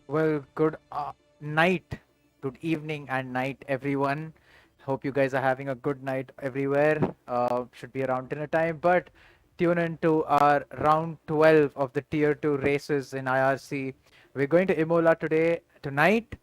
Well, good night, good evening, and night, everyone. Hope you guys are having a good night everywhere. Should be around dinner time, but tune in to our round 12 of the Tier 2 races in IRC. We're going to Imola tonight,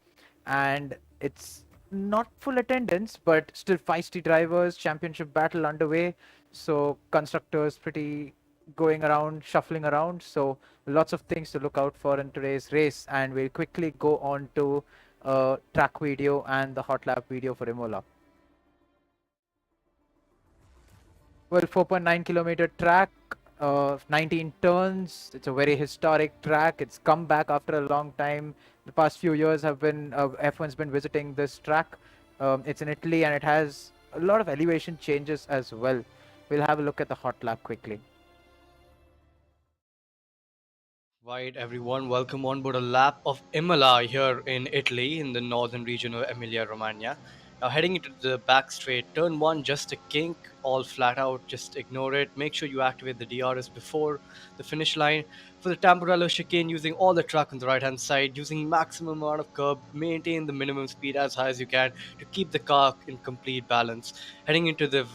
and it's not full attendance, but still feisty drivers, championship battle underway. So, constructors pretty going around, shuffling around. So, lots of things to look out for in today's race, and we'll quickly go on to track video and the Hotlap video for Imola. Well, 4.9 kilometer track, 19 turns. It's a very historic track. It's come back after a long time. The past few years have been F1's been visiting this track. It's in Italy and it has a lot of elevation changes as well. We'll have a look at the hot lap quickly. Right, everyone, welcome on board a lap of Imola here in Italy, in the northern region of Emilia Romagna. Now, heading into the back straight, turn one, just a kink, all flat out, just ignore it. Make sure you activate the DRS before the finish line. For the Tamburello chicane, using all the track on the right hand side, using maximum amount of curb, maintain the minimum speed as high as you can to keep the car in complete balance. Heading into the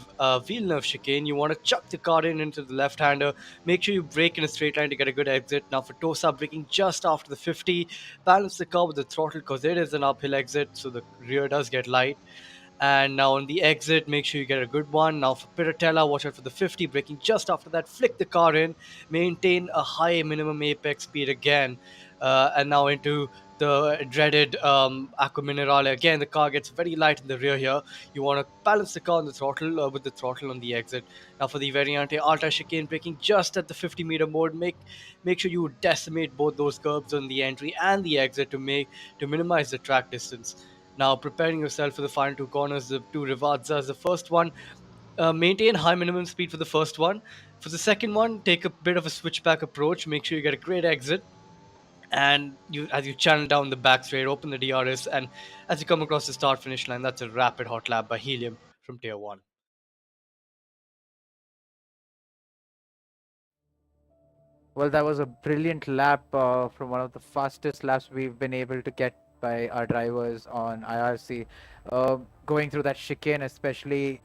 Villeneuve chicane, you want to chuck the car into the left hander. Make sure you brake in a straight line to get a good exit. Now for Tosa, braking just after the 50, balance the car with the throttle because it is an uphill exit, so the rear does get light. And now on the exit, make sure you get a good one. Now for Piratella, watch out for the 50, braking just after that, flick the car in, maintain a high minimum apex speed again. And now into the dreaded Aqua Minerale. Again, the car gets very light in the rear here. You want to balance the car on the throttle with the throttle on the exit. Now for the Variante Alta chicane, braking just at the 50-meter mode. Make sure you decimate both those curbs on the entry and the exit to minimize the track distance. Now, preparing yourself for the final two corners, the two Rivazas. The first one, maintain high minimum speed for the first one. For the second one, take a bit of a switchback approach. Make sure you get a great exit. And as you channel down the back straight, open the DRS, and as you come across the start finish line, that's a rapid hot lap by Helium from Tier 1. Well, that was a brilliant lap from one of the fastest laps we've been able to get by our drivers on IRC. Going through that chicane, especially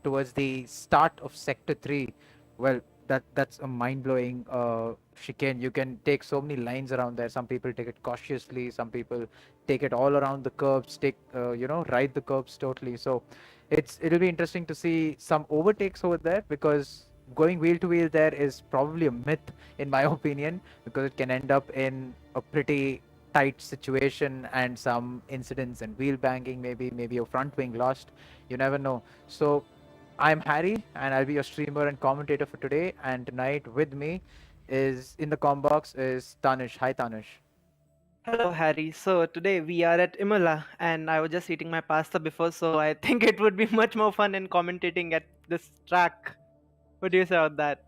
towards the start of Sector 3, well, that's a mind-blowing chicane. You can take so many lines around there. Some people take it cautiously. Some people take it all around the curves. Ride the curves totally. So, it'll be interesting to see some overtakes over there because going wheel to wheel there is probably a myth in my opinion, because it can end up in a pretty tight situation and some incidents and wheel banging, maybe your front wing lost. You never know. So I'm Harry and I'll be your streamer and commentator for today. And tonight with me is in the com box is Tanish. Hi Tanish. Hello, Harry. So today we are at Imola, and I was just eating my pasta before, so I think it would be much more fun in commentating at this track. What do you say about that?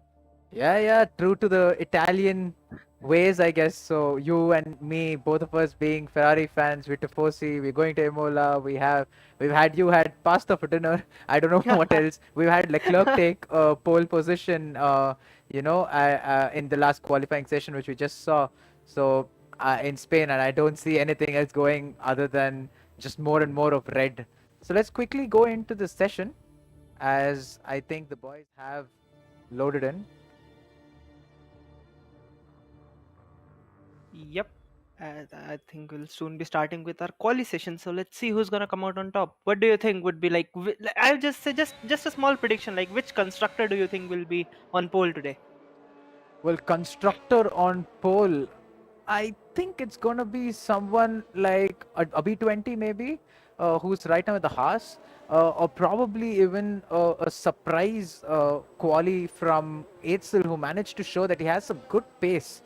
Yeah, true to the Italian ways, I guess. So you and me, both of us being Ferrari fans, we're Tifosi, we're going to Imola. We've had pasta for dinner. I don't know what else. We've had Leclerc take pole position, in the last qualifying session, which we just saw. So in Spain, and I don't see anything else going other than just more and more of red. So let's quickly go into the session, as I think the boys have loaded in. Yep. I think we'll soon be starting with our quali session. So let's see who's gonna come out on top. What do you think would be like? I'll just say just a small prediction. Like, which constructor do you think will be on pole today? Well, constructor on pole, I think it's gonna be someone like a B20 maybe, who's right now at the Haas, or probably even a surprise quali from Eitzel, who managed to show that he has some good pace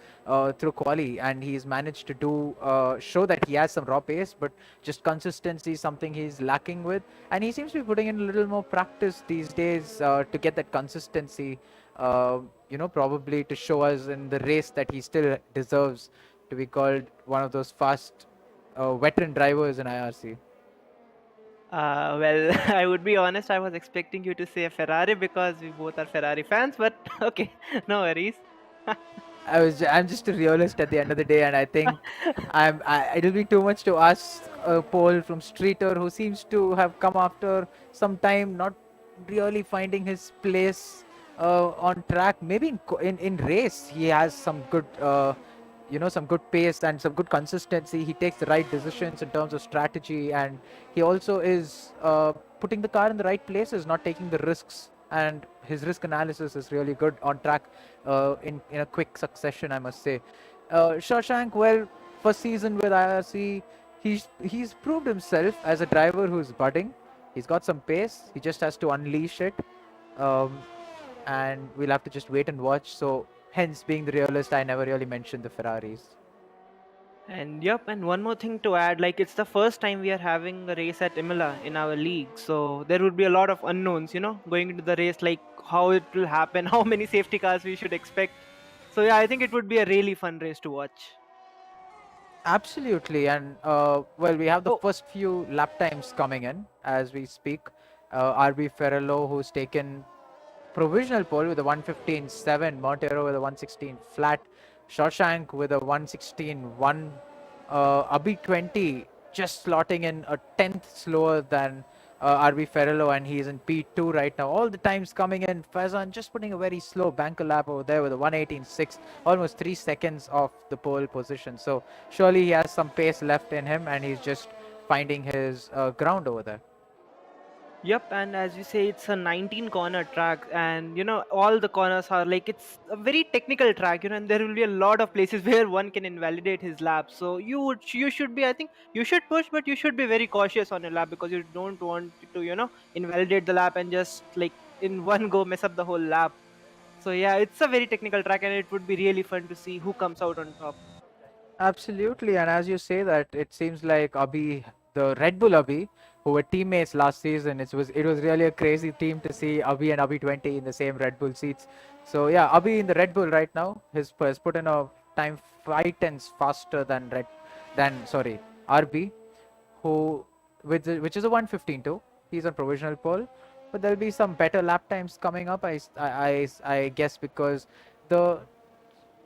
through quali, and he's managed to show that he has some raw pace, but just consistency is something he's lacking with, and he seems to be putting in a little more practice these days to get that consistency. Probably to show us in the race that he still deserves to be called one of those fast veteran drivers in IRC. Well, I would be honest. I was expecting you to say a Ferrari because we both are Ferrari fans. But okay, no worries. I'm just a realist at the end of the day, and I think it'll be too much to ask a Paul from Streeter, who seems to have come after some time, not really finding his place on track. Maybe in race he has some good some good pace and some good consistency. He takes the right decisions in terms of strategy, and he also is putting the car in the right places, not taking the risks. And his risk analysis is really good on track in a quick succession, I must say. Shashank, well, first season with IRC, he's proved himself as a driver who's budding. He's got some pace. He just has to unleash it. Um, and we'll have to just wait and watch. So, hence, being the realist, I never really mentioned the Ferraris. And yep, and one more thing to add, like it's the first time we are having a race at Imola in our league, so there would be a lot of unknowns, going into the race, like how it will happen, how many safety cars we should expect. So yeah, I think it would be a really fun race to watch. Absolutely, and well, we have the Oh, first few lap times coming in as we speak. RB Ferrello, who's taken provisional pole with a 115.7, Montero with a 116 flat, Shawshank with a 116.1, Abhi 20 just slotting in a tenth slower than RB Ferrello, and he's in P2 right now. All the times coming in, Faizan just putting a very slow banker lap over there with a 118.6, almost 3 seconds off the pole position. So surely he has some pace left in him, and he's just finding his ground over there. yep, and as you say, it's a 19 corner track, and all the corners are like it's a very technical track, and there will be a lot of places where one can invalidate his lap. So you should be, I think you should push, but you should be very cautious on your lap because you don't want to invalidate the lap and just like in one go mess up the whole lap. So yeah, it's a very technical track, and it would be really fun to see who comes out on top. Absolutely, and as you say that, it seems like Abhi, the Red Bull Abhi, who were teammates last season, it was really a crazy team to see Abhi and Abhi 20 in the same Red Bull seats. So yeah, Abhi in the Red Bull right now has put in a time 5 tenths faster than RB, who which is a 115 too. He's on provisional pole, but there'll be some better lap times coming up. I guess because the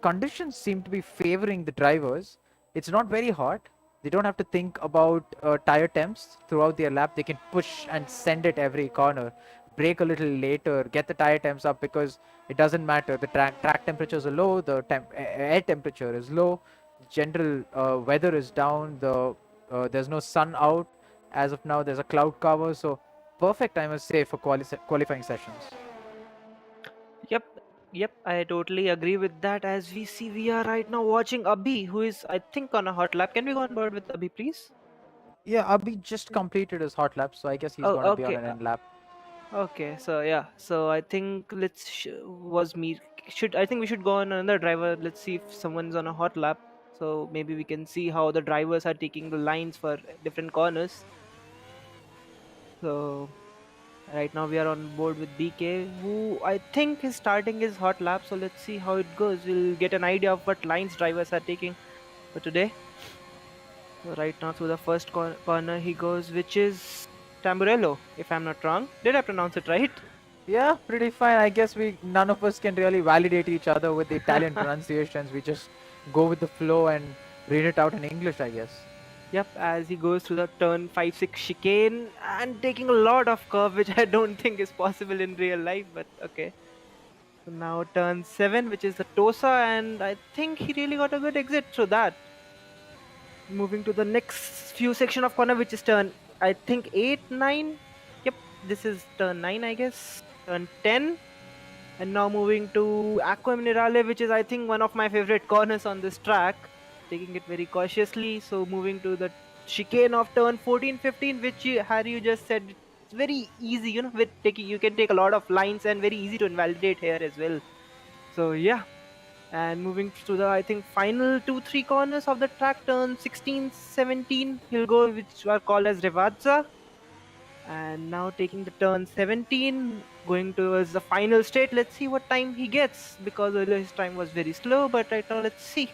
conditions seem to be favoring the drivers. It's not very hot. They don't have to think about tire temps throughout their lap. They can push and send it every corner, brake a little later, get the tire temps up because it doesn't matter. The track temperatures are low, the air temperature is low, general weather is down. There's no sun out as of now. There's a cloud cover, so perfect, I must say, for qualifying sessions. Yep, yep, I totally agree with that. As we see, we are right now watching Abhi, who is, I think, on a hot lap. Can we go on board with Abhi, please? Yeah, Abhi just completed his hot lap, so I guess he's Oh, going to be on okay. an end lap. Okay, so yeah, so I think was me should I think we should go on another driver. Let's see if someone's on a hot lap. So maybe we can see how the drivers are taking the lines for different corners. So right now we are on board with BK, who I think is starting his hot lap. So let's see how it goes. We'll get an idea of what lines drivers are taking for today. So right now through the first corner he goes, which is Tamburello, if I'm not wrong. Did I pronounce it right? Yeah, pretty fine. I guess we none of us can really validate each other with the Italian pronunciations. We just go with the flow and read it out in English, I guess. Yep, as he goes through the turn 5-6 chicane and taking a lot of curve, which I don't think is possible in real life, but okay. So now turn 7, which is the Tosa, and I think he really got a good exit through that. Moving to the next few section of corner, which is turn, I think 8, 9. Yep, this is turn 9, I guess. Turn 10. And now moving to Aqua Minerale, which is I think one of my favorite corners on this track. Taking it very cautiously. So moving to the chicane of turn 14, 15, which Harry you just said it's very easy. With taking you can take a lot of lines and very easy to invalidate here as well. So yeah. And moving to the I think final 2-3 corners of the track, turn 16, 17, he'll go which are called as Revazza. And now taking the turn 17, going towards the final straight. Let's see what time he gets, because earlier his time was very slow, but right now let's see.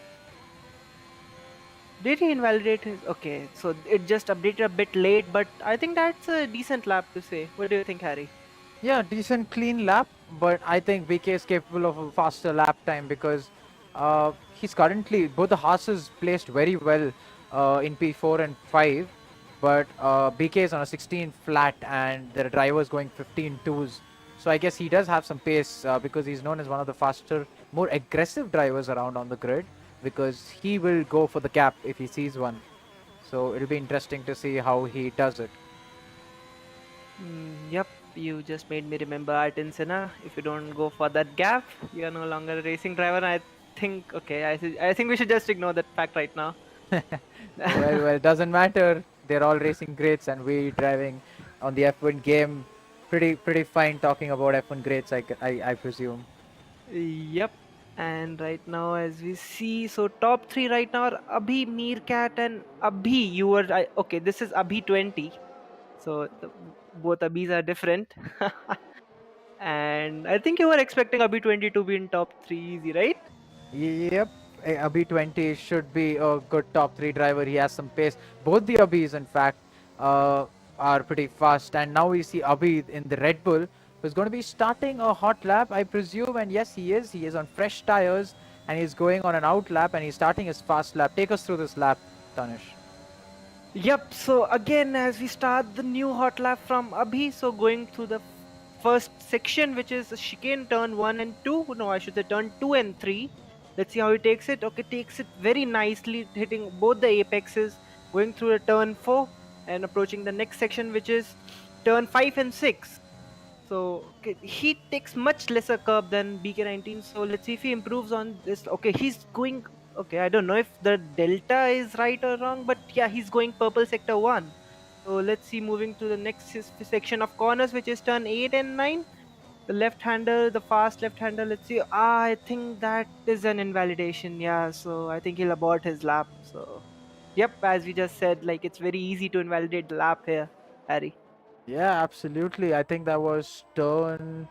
Did he invalidate his? Okay, so it just updated a bit late, but I think that's a decent lap to say. What do you think, Harry? Yeah, decent clean lap, but I think BK is capable of a faster lap time because He's currently both the horses placed very well in P4 and 5, but BK is on a 16 flat and the driver is going 15 twos. So I guess he does have some pace because he's known as one of the faster, more aggressive drivers around on the grid because he will go for the gap if he sees one. So it'll be interesting to see how he does it. Yep, you just made me remember Artin Senna. If you don't go for that gap, you are no longer a racing driver. I think, okay, I think we should just ignore that fact right now. Well, it doesn't matter. They're all racing greats, and we driving on the F1 game. Pretty fine talking about F1 greats, I presume. Yep. And right now, as we see, so top three right now are Abhi, Meerkat, and Abhi. Okay. This is Abhi 20. So both Abhis are different. And I think you were expecting Abhi 20 to be in top three easy, right? Yep, a B20 should be a good top three driver. He has some pace. Both the Abhis, in fact, are pretty fast. And now we see Abhi in the Red Bull, who's going to be starting a hot lap, I presume. And yes, he is. He is on fresh tires, and he's going on an out lap, and he's starting his fast lap. Take us through this lap, Tanish. Yep. So again, as we start the new hot lap from Abhi, so going through the first section, which is chicane turn 1 and 2. No, I should say turn 2 and 3. Let's see how he takes it. Okay, takes it very nicely, hitting both the apexes, going through a turn 4 and approaching the next section, which is turn 5 and 6. So okay, he takes much lesser curb than BK19. So let's see if he improves on this. Okay, he's going. Okay, I don't know if the delta is right or wrong, but yeah, he's going purple sector 1. So let's see, moving to the next section of corners, which is turn 8 and 9. The left-hander, the fast left-hander. Let's see. I think that is an invalidation. Yeah, so I think he'll abort his lap. So, yep, as we just said, like it's very easy to invalidate the lap here, Harry. Yeah, absolutely. I think that was turn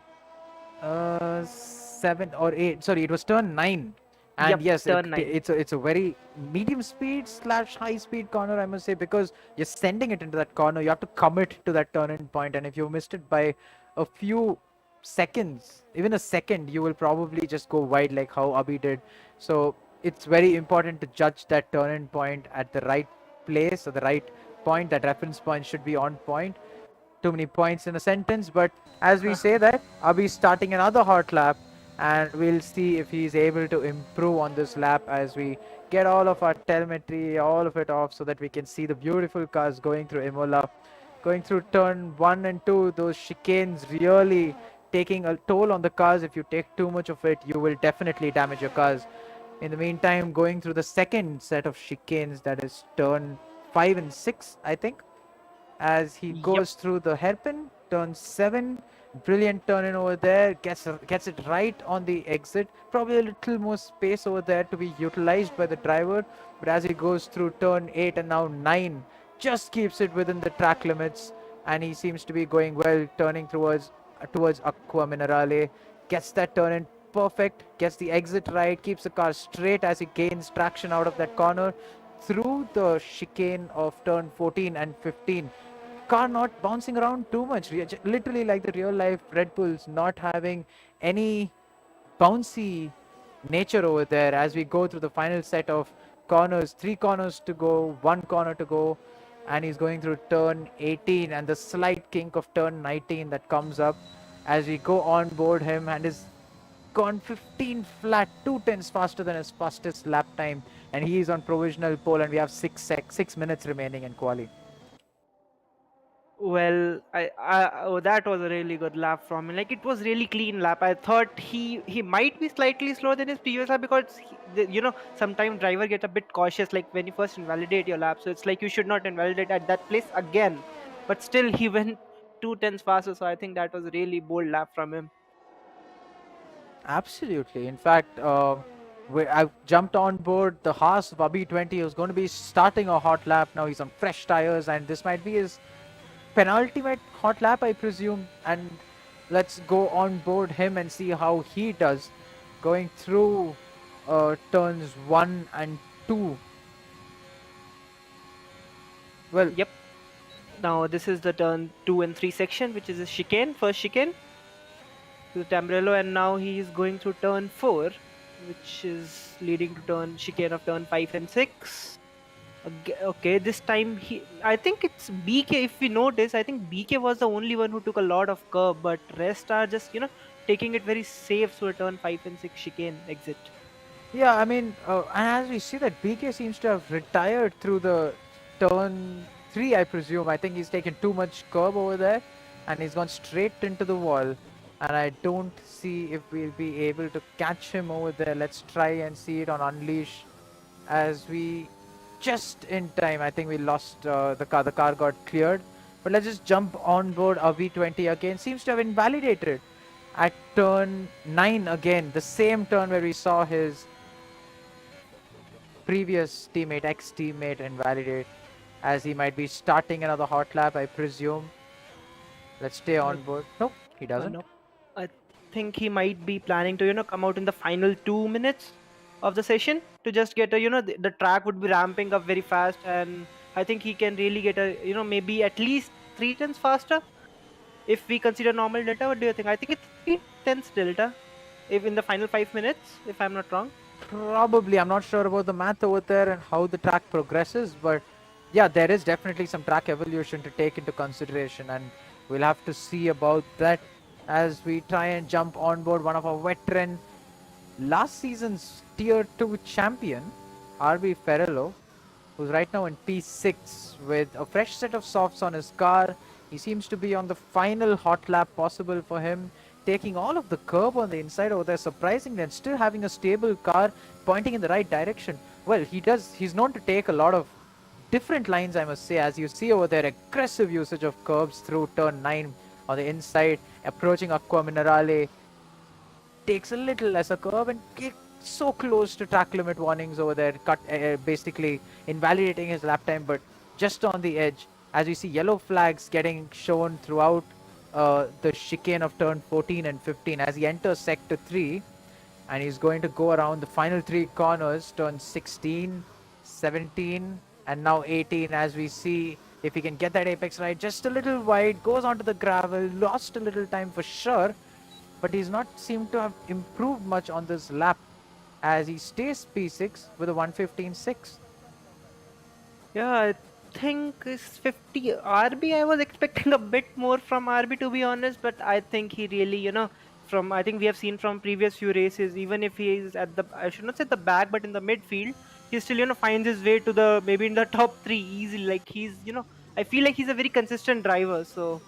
7 or 8. Sorry, it was turn 9. And Yep, yes, turn 9. it's a very medium speed slash high speed corner, I must say, because you're sending it into that corner. You have to commit to that turning point, and if you missed it by a few seconds, even a second, you will probably just go wide like how Abhi did. So it's very important to judge that turning point at the right place or the right point. That reference point should be on point. Too many points in a sentence, but as we say that, Abhi's starting another hot lap, and we'll see if he's able to improve on this lap as we get all of our telemetry, all of it off, so that we can see the beautiful cars going through Imola, going through turn 1 and 2. Those chicanes really taking a toll on the cars. If you take too much of it, you will definitely damage your cars. In the meantime, going through the second set of chicanes, that is turn 5 and 6, I think, as he Yep. goes through the hairpin, turn 7, brilliant turn in over there, gets it right on the exit. Probably a little more space over there to be utilized by the driver, but as he goes through turn 8 and now 9, just keeps it within the track limits, and he seems to be going well, turning towards Aqua Minerale, gets that turn in perfect, gets the exit right, keeps the car straight as he gains traction out of that corner through the chicane of turn 14 and 15. Car not bouncing around too much, literally like the real life Red Bulls, not having any bouncy nature over there as we go through the final set of corners. 3 corners to go, 1 corner to go, and he's going through turn 18 and the slight kink of turn 19 that comes up as we go on board him, and is gone 15 flat, 2 tenths faster than his fastest lap time, and he is on provisional pole, and we have 6 minutes remaining in quali. Well, oh, that was a really good lap from him. Like it was really clean lap. I thought he might be slightly slower than his previous lap because sometimes driver get a bit cautious like when you first invalidate your lap. So it's like you should not invalidate at that place again. But still, he went 2 tenths faster. So I think that was a really bold lap from him. Absolutely. In fact, I jumped on board the horse of Abhi 20. He was going to be starting a hot lap. Now he's on fresh tires, and this might be his penultimate hot lap, I presume. And let's go on board him and see how he does going through turns 1 and 2. Well, Yep. Now this is the turn 2 and 3 section, which is a chicane, first chicane to the Tambrello, and now he is going through turn 4, which is leading to turn chicane of turn 5 and 6. Okay, this time I think it's BK. If we notice, I think BK was the only one who took a lot of curb, but rest are just taking it very safe through a turn 5 and 6 chicane exit. Yeah, I mean, and as we see that BK seems to have retired through the turn 3, I presume. I think he's taken too much curb over there and he's gone straight into the wall. And I don't see if we'll be able to catch him over there. Let's try and see it on Unleash as we just in time. I think we lost the car. The car got cleared. But let's just jump on board a V20 again. Seems to have invalidated at turn 9 again. The same turn where we saw his previous teammate, ex-teammate, invalidate, as he might be starting another hot lap, I presume. Let's stay Uh, on board. Nope, he doesn't. no, I think he might be planning to come out in the final 2 minutes of the session to just get a the track would be ramping up very fast, and I think he can really get a maybe at least 3 tenths faster if we consider normal delta. What do you think? I think it's 3 tenths delta if in the final 5 minutes, if I'm not wrong. Probably. I'm not sure about the math over there and how the track progresses, but yeah, there is definitely some track evolution to take into consideration, and we'll have to see about that as we try and jump on board one of our veteran last season's Tier 2 champion, RB Ferrello, who's right now in P6 with a fresh set of softs on his car. He seems to be on the final hot lap possible for him, taking all of the curb on the inside over there, surprisingly, and still having a stable car pointing in the right direction. Well, he's known to take a lot of different lines, I must say, as you see over there, aggressive usage of curbs through turn 9 on the inside, approaching Aqua Minerale, takes a little lesser curve and so close to track limit warnings over there, basically invalidating his lap time, but just on the edge. As we see yellow flags getting shown throughout the chicane of turn 14 and 15 as he enters sector 3, and he's going to go around the final 3 corners, turn 16, 17, and now 18, as we see if he can get that apex right just a little wide, goes onto the gravel, lost a little time for sure, but he's not seemed to have improved much on this lap as he stays P6 with a 115.6. Yeah, I think it's 50 RB. I was expecting a bit more from RB, to be honest, but I think he really, from I think we have seen from previous few races, even if he is at the, I should not say the back, but in the midfield, he still, finds his way to the maybe in the top three easily. Like he's, I feel like he's a very consistent driver, so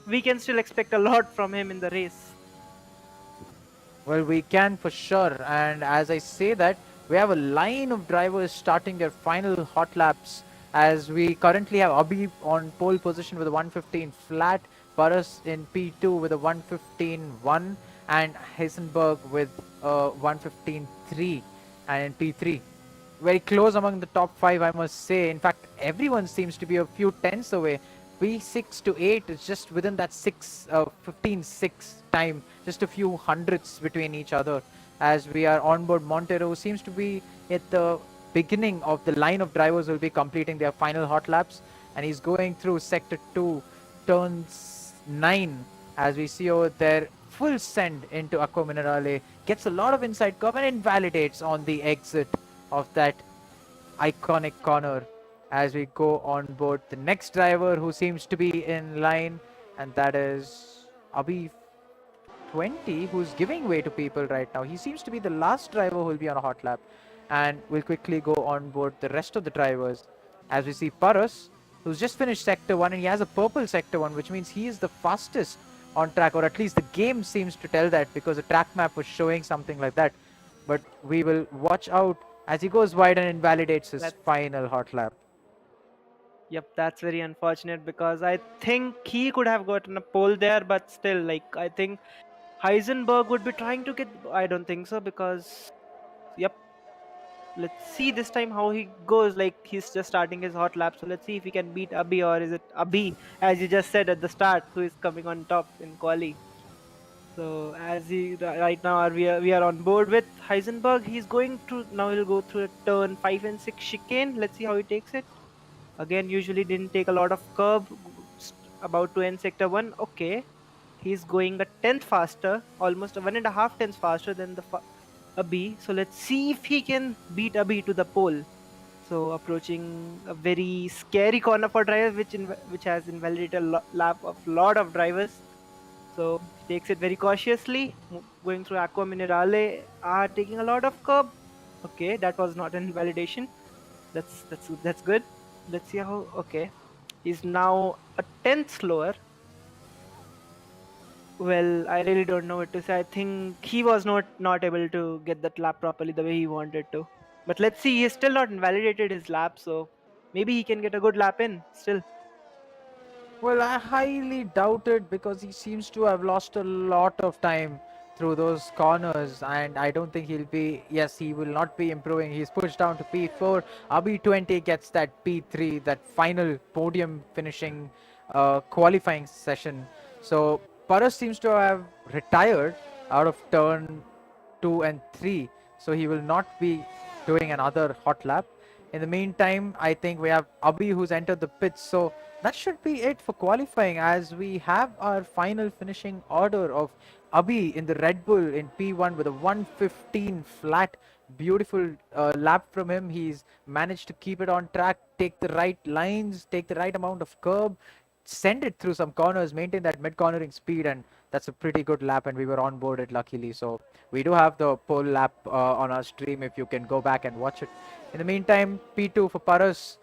we can still expect a lot from him in the race. Well, we can for sure, and as I say that, we have a line of drivers starting their final hot laps as we currently have Abhi on pole position with a 115 flat, Paras in P2 with a 115.1, and Heisenberg with a 115.3 and in P3. Very close among the top 5, I must say. In fact, everyone seems to be a few tenths away. P6 to 8 is just within that 15.6 time, just a few hundredths between each other. As we are on board Montero, seems to be at the beginning of the line of drivers who will be completing their final hot laps, and he's going through sector 2, turns 9, as we see over there, full send into Aqua Minerale, gets a lot of inside curve and invalidates on the exit of that iconic corner as we go on board the next driver who seems to be in line, and that is Abhi 20, who's giving way to people right now. He seems to be the last driver who will be on a hot lap, and we'll quickly go on board the rest of the drivers as we see Paras, who's just finished sector 1, and he has a purple sector 1, which means he is the fastest on track, or at least the game seems to tell that because the track map was showing something like that. But we will watch out as he goes wide and invalidates his final hot lap. Yep, that's very unfortunate because I think he could have gotten a pole there, but still, like, I think Heisenberg would be trying to get. I don't think so because, yep. Let's see this time how he goes. Like he's just starting his hot lap, so let's see if he can beat Abhi, or is it Abhi, as you just said at the start, who is coming on top in quali. So as he right now we are on board with Heisenberg. He's going to now he'll go through a turn 5 and 6 chicane. Let's see how he takes it. Again, usually didn't take a lot of curb. About to end sector 1. Okay, he's going a tenth faster, almost 1.5 tenths faster than the Abhi. So let's see if he can beat Abhi to the pole. So approaching a very scary corner for drivers, which has invalidated a lap of lot of drivers. So he takes it very cautiously, going through Aqua Minerale, taking a lot of curb. Okay, that was not an invalidation. That's good. Let's see how. Okay, he's now a tenth slower. Well, I really don't know what to say. I think he was not able to get that lap properly the way he wanted to. But let's see, he's still not invalidated his lap, so maybe he can get a good lap in still. Well, I highly doubt it because he seems to have lost a lot of time through those corners, and I don't think he'll be. Yes, he will not be improving. He's pushed down to P4. RB20 gets that P3, that final podium finishing qualifying session. So Paras seems to have retired out of turn 2 and 3, so he will not be doing another hot lap. In the meantime, I think we have Abhi who's entered the pits, so that should be it for qualifying, as we have our final finishing order of Abhi in the Red Bull in P1 with a 115 flat. Beautiful lap from him. He's managed to keep it on track, take the right lines, take the right amount of curb, send it through some corners, maintain that mid cornering speed, and that's a pretty good lap. And we were on board it luckily. So we do have the pole lap on our stream if you can go back and watch it. In the meantime, P2 for Paras.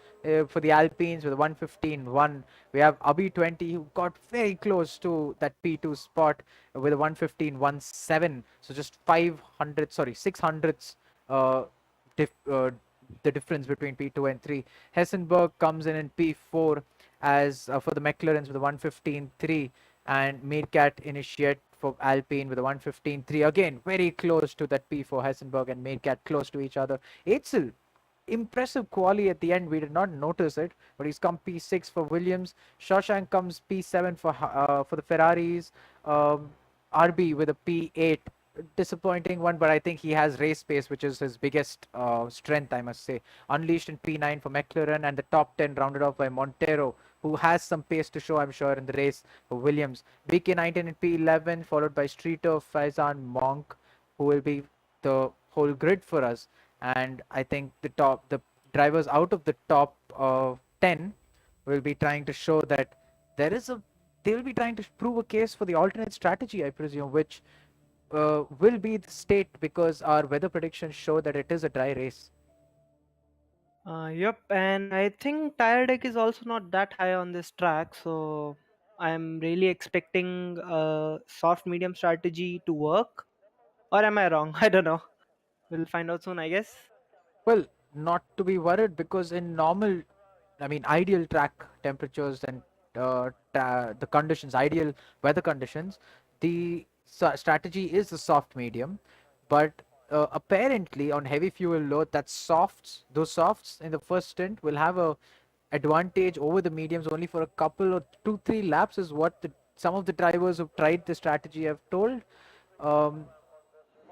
For the Alpines with a 115.1. We have Abhi 20 who got very close to that P2 spot with a 115.17. So just 500, sorry, 600ths uh, the difference between P2 and 3. Hessenberg comes in P4 as for the McLarens with a 115.3, and Meerkat initiate for Alpine with a 115.3. Again, very close to that P4. Hessenberg and Meerkat close to each other. Eitzel, impressive quali at the end. We did not notice it, but he's come P6 for Williams. Shawshank comes P7 for the Ferraris. RB with a P8. Disappointing one, but I think he has race pace, which is his biggest strength, I must say. Unleashed in P9 for McLaren, and the top 10 rounded off by Montero, who has some pace to show, I'm sure, in the race for Williams. VK19 in P11, followed by Streeter, Faizan, Monk, who will be the whole grid for us. And I think the drivers out of the top 10 will be trying to show that there is a they will be trying to prove a case for the alternate strategy, I presume, which will be the state because our weather predictions show that it is a dry race. Yep, and I think tire deck is also not that high on this track, so I'm really expecting a soft medium strategy to work. Or am I wrong? I don't know. We'll find out soon, I guess. Well, not to be worried because in normal, I mean, ideal track temperatures and the conditions, ideal weather conditions, the strategy is a soft medium, but apparently on heavy fuel load, those softs in the first stint will have a advantage over the mediums only for a couple or 2-3 laps, is what some of the drivers who've tried the strategy have told. Um,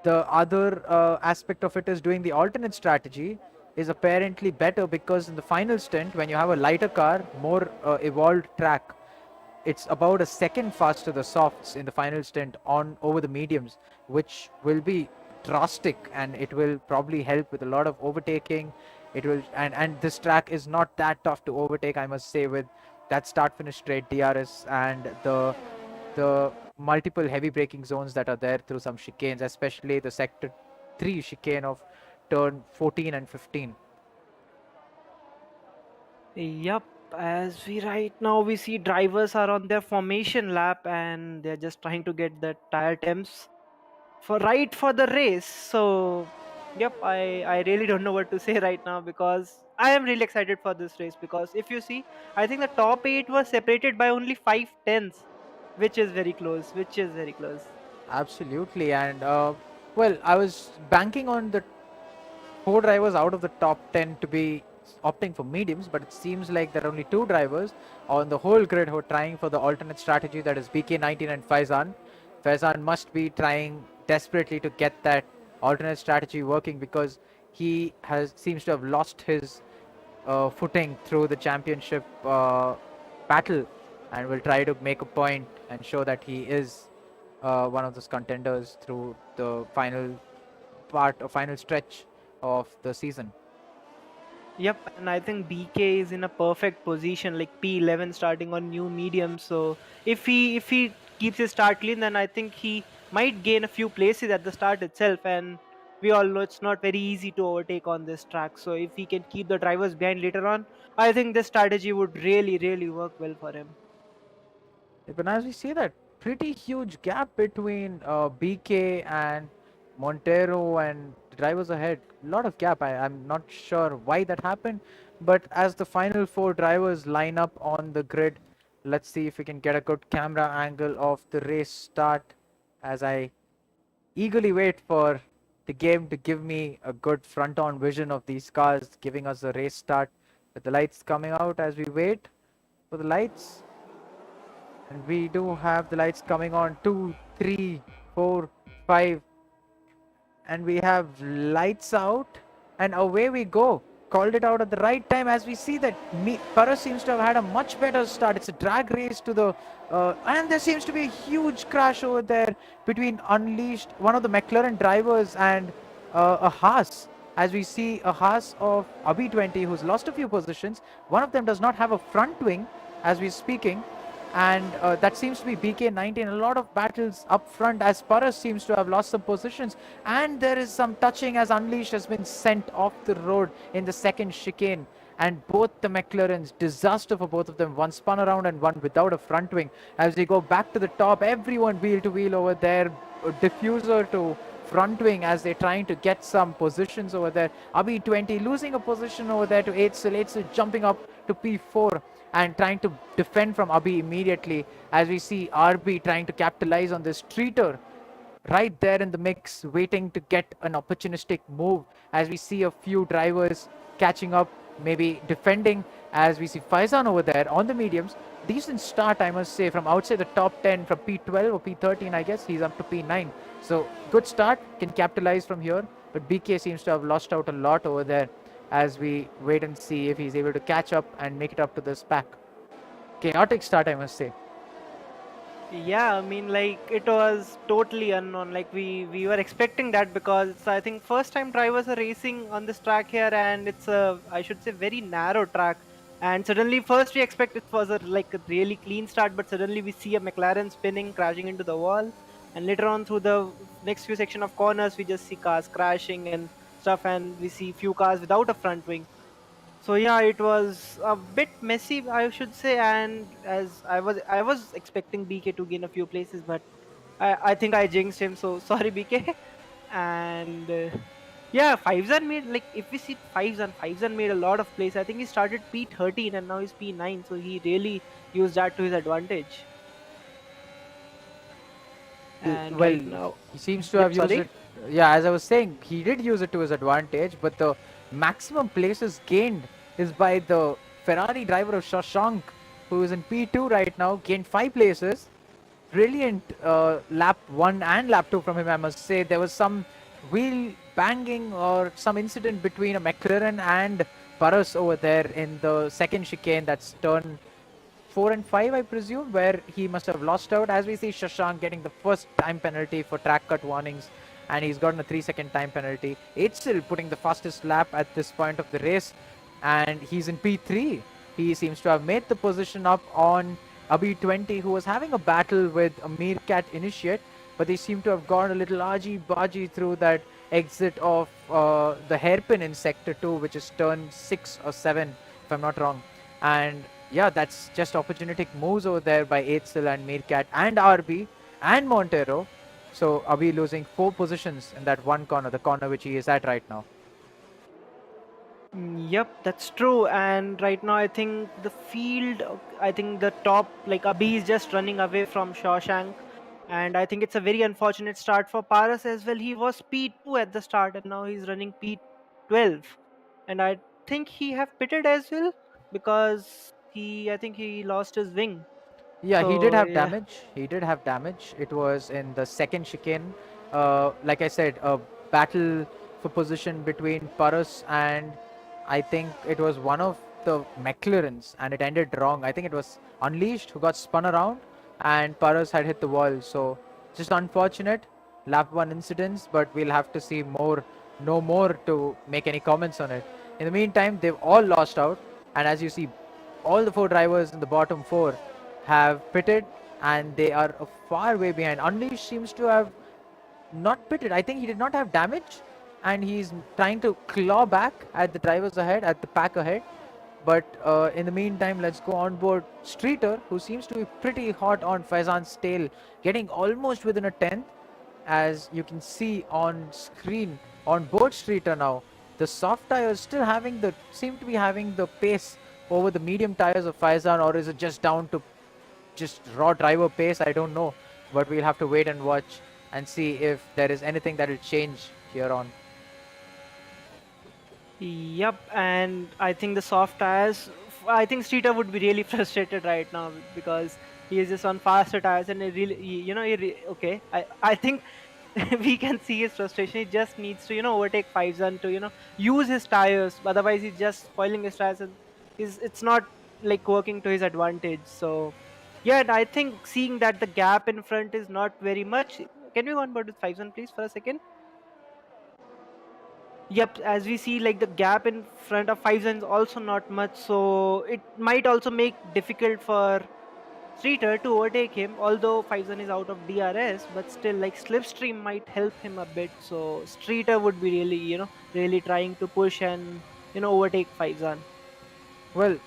the other aspect of it is doing the alternate strategy is apparently better because in the final stint, when you have a lighter car, more evolved track, it's about a second faster the softs in the final stint on over the mediums, which will be drastic, and it will probably help with a lot of overtaking. It will, and this track is not that tough to overtake, I must say, with that start finish straight DRS and the multiple heavy braking zones that are there through some chicanes, especially the sector 3 chicane of turn 14 and 15. Yep, as we right now we see drivers are on their formation lap and they're just trying to get the tire temps for the race. So yep, I really don't know what to say right now because I am really excited for this race because if you see, I think the top 8 was separated by only 5 tenths, which is very close, which is very close. Absolutely, and well, I was banking on the 4 drivers out of the top 10 to be opting for mediums, but it seems like there are only 2 drivers on the whole grid who are trying for the alternate strategy, that is BK19 and Faizan. Faizan must be trying desperately to get that alternate strategy working because he has seems to have lost his footing through the championship battle, and will try to make a point and show that he is one of those contenders through the final part or final stretch of the season. Yep, and I think BK is in a perfect position, like P11 starting on new medium. So if he keeps his start clean, then I think he might gain a few places at the start itself. And we all know it's not very easy to overtake on this track. So if he can keep the drivers behind later on, I think this strategy would really work well for him. But as we see that pretty huge gap between BK and Montero and the drivers ahead, a lot of gap. I'm not sure why that happened, but as the final four drivers line up on the grid, let's see if we can get a good camera angle of the race start as I eagerly wait for the game to give me a good front-on vision of these cars, giving us a race start with the lights coming out as we wait for the lights. And we do have the lights coming on 2, 3, 4, 5. And we have lights out. And away we go. Called it out at the right time as we see that Paras seems to have had a much better start. It's a drag race to the... and there seems to be a huge crash over there between Unleashed, one of the McLaren drivers, and a Haas. As we see a Haas of Abi20 who's lost a few positions. One of them does not have a front wing as we're speaking. And that seems to be BK19. A lot of battles up front as Paras seems to have lost some positions. And there is some touching as Unleashed has been sent off the road in the second chicane. And both the McLarens, disaster for both of them. One spun around and one without a front wing. As they go back to the top, everyone wheel to wheel over there. Diffuser to front wing as they're trying to get some positions over there. Abi20 losing a position over there to Eitzel. Eitzel jumping up to P4 and trying to defend from Abi immediately as we see RB trying to capitalize on this treater right there in the mix, waiting to get an opportunistic move as we see a few drivers catching up, maybe defending as we see Faizan over there on the mediums. Decent start, I must say, from outside the top 10 from P12 or P13, I guess. He's up to P9. So good start, can capitalize from here. But BK seems to have lost out a lot over there as we wait and see if he's able to catch up and make it up to this pack. Chaotic start, I must say. Yeah, I mean, like it was totally unknown. Like we were expecting that because it's, I think first time drivers are racing on this track here, and it's a, I should say, very narrow track. And suddenly, first we expect it was like a really clean start, but suddenly we see a McLaren spinning, crashing into the wall, and later on through the next few section of corners, we just see cars crashing and stuff, and we see few cars without a front wing. So yeah, it was a bit messy, I should say, and as I was expecting BK to gain a few places, but I think I jinxed him. So sorry, BK. And yeah, Fivezan made, like, if we see Fivezan made a lot of plays. I think he started P13 and now he's P9, so he really used that to his advantage. And Well, right now, he seems to yep, have used sorry. it. Yeah, as I was saying, he did use it to his advantage, but the maximum places gained is by the Ferrari driver of Shashank, who is in P2 right now, gained 5 places. Brilliant lap 1 and lap 2 from him, I must say. There was some wheel banging or some incident between a McLaren and Paras over there in the second chicane. That's turn 4 and 5, I presume, where he must have lost out. As we see Shashank getting the first time penalty for track cut warnings, and he's gotten a 3-second time penalty. Eitzel putting the fastest lap at this point of the race, and he's in P3. He seems to have made the position up on Abi20, who was having a battle with a Meerkat Initiate, but they seem to have gone a little argy-bargy through that exit of the hairpin in Sector 2, which is turn 6 or 7, if I'm not wrong. And yeah, that's just opportunistic moves over there by Eitzel and Meerkat and RB and Montero. So Abi losing 4 positions in that one corner, the corner which he is at right now. Yep, that's true. And right now, I think the field, I think the top, like Abhi is just running away from Shawshank. And I think it's a very unfortunate start for Paras as well. He was P2 at the start and now he's running P12. And I think he have pitted as well because I think he lost his wing. Yeah, he did So have yeah. damage. He did have damage. It was in the second chicane. Like I said, a battle for position between Paras and I think it was one of the McLarens, and it ended wrong. I think it was Unleashed who got spun around, and Paras had hit the wall. So just unfortunate. lap 1 incidents, but we'll have to see more, no more to make any comments on it. In the meantime, they've all lost out, and as you see, all the 4 drivers in the bottom 4 have pitted, and they are a far way behind. Unleash seems to have not pitted. I think he did not have damage, and he's trying to claw back at the drivers ahead, at the pack ahead. But in the meantime, let's go on board Streeter, who seems to be pretty hot on Faizan's tail, getting almost within a tenth. As you can see on screen, on board Streeter now, the soft tires still seem to be having the pace over the medium tires of Faizan, or is it just down to just raw driver pace? I don't know, but we'll have to wait and watch and see if there is anything that will change here on. Yep, and I think the soft tires. I think Streeter would be really frustrated right now because he is just on faster tires, and okay. I think we can see his frustration. He just needs to overtake Faizan to use his tires. Otherwise, he's just spoiling his tires, and it's not like working to his advantage. So yeah, and I think seeing that the gap in front is not very much. Can we go on board with Faizan, please, for a second? Yep, as we see, like the gap in front of Faizan is also not much, so it might also make difficult for Streeter to overtake him. Although Faizan is out of DRS, but still, like Slipstream might help him a bit. So Streeter would be really, really trying to push and overtake Faizan. Well,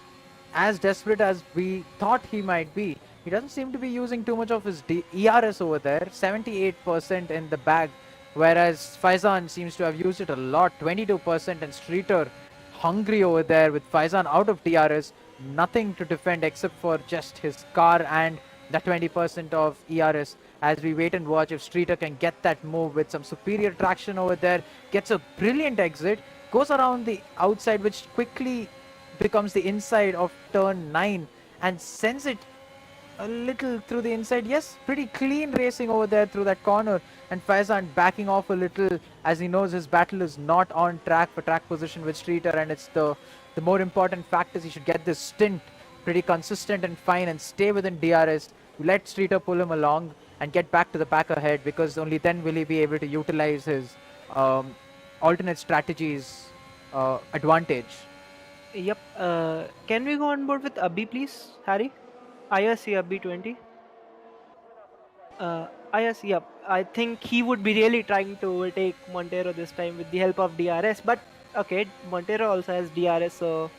as desperate as we thought he might be, he doesn't seem to be using too much of his ERS over there, 78% in the bag, whereas Faizan seems to have used it a lot, 22%, and Streeter hungry over there with Faizan out of DRS, nothing to defend except for just his car and the 20% of ERS. As we wait and watch if Streeter can get that move with some superior traction over there, gets a brilliant exit, goes around the outside, which quickly becomes the inside of turn 9 and sends it a little through the inside. Yes, pretty clean racing over there through that corner, and Faizan backing off a little as he knows his battle is not on track for track position with Streeter, and it's the more important fact is he should get this stint pretty consistent and fine and stay within DRS, let Streeter pull him along and get back to the pack ahead, because only then will he be able to utilize his alternate strategies advantage. Yep. Can we go on board with Abhi, please, Harry? IRC Abhi 20. IRC, yep. I think he would be really trying to overtake Montero this time with the help of DRS. But okay, Montero also has DRS, so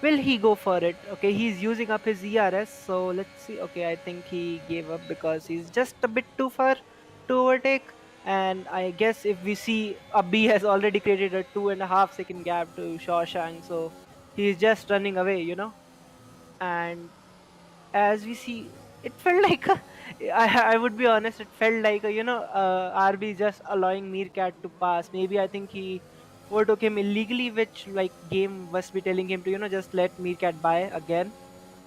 will he go for it? Okay, he's using up his ERS, so let's see. Okay, I think he gave up because he's just a bit too far to overtake. And I guess if we see Abhi has already created a 2.5 second gap to Shawshank, so he's just running away, And as we see, it felt like I would be honest, it felt like RB just allowing Meerkat to pass. Maybe I think he overtook him illegally, which like game must be telling him to just let Meerkat by again.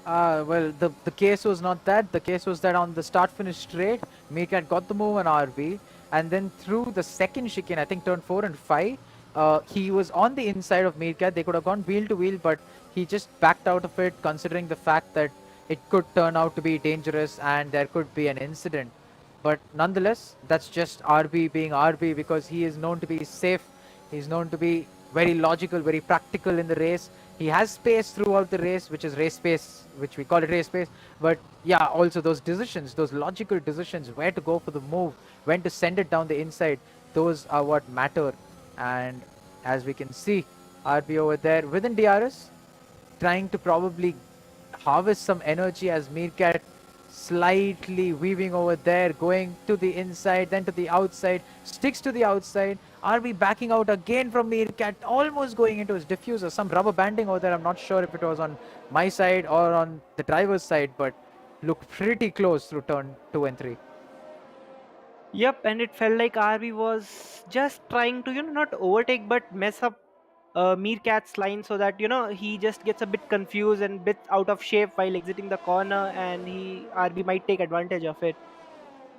Well, the case was not that. The case was that on the start-finish straight, Meerkat got the move on RB, and then through the second chicane, I think turn 4 and 5, he was on the inside of Meerkat. They could have gone wheel to wheel, but he just backed out of it, considering the fact that it could turn out to be dangerous and there could be an incident. But nonetheless, that's just RB being RB, because he is known to be safe. He's known to be very logical, very practical in the race. He has space throughout the race, which is race space, which we call it race space. But yeah, also those decisions, those logical decisions, where to go for the move, when to send it down the inside, those are what matter. And as we can see, RB over there within DRS, trying to probably harvest some energy as Meerkat slightly weaving over there, going to the inside, then to the outside, sticks to the outside. RB backing out again from Meerkat, almost going into his diffuser. Some rubber banding over there. I'm not sure if it was on my side or on the driver's side, but looked pretty close through turn 2 and 3. Yep, and it felt like RB was just trying to not overtake but mess up Meerkat's line, so that he just gets a bit confused and bit out of shape while exiting the corner, and RB might take advantage of it.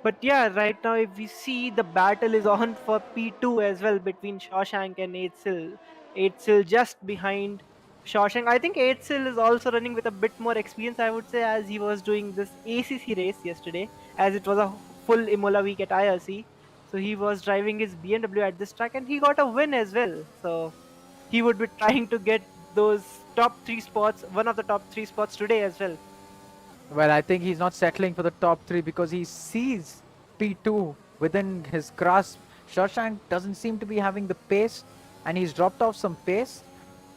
But yeah, right now if we see, the battle is on for P2 as well between Shawshank and Eitzel. Eitzel just behind Shawshank. I think Eitzel is also running with a bit more experience, I would say, as he was doing this ACC race yesterday, as it was a full Imola week at IRC. So he was driving his BMW at this track and he got a win as well. So he would be trying to get those top three spots, one of the top three spots today as well. Well, I think he's not settling for the top three because he sees P2 within his grasp. Shawshank doesn't seem to be having the pace, and he's dropped off some pace.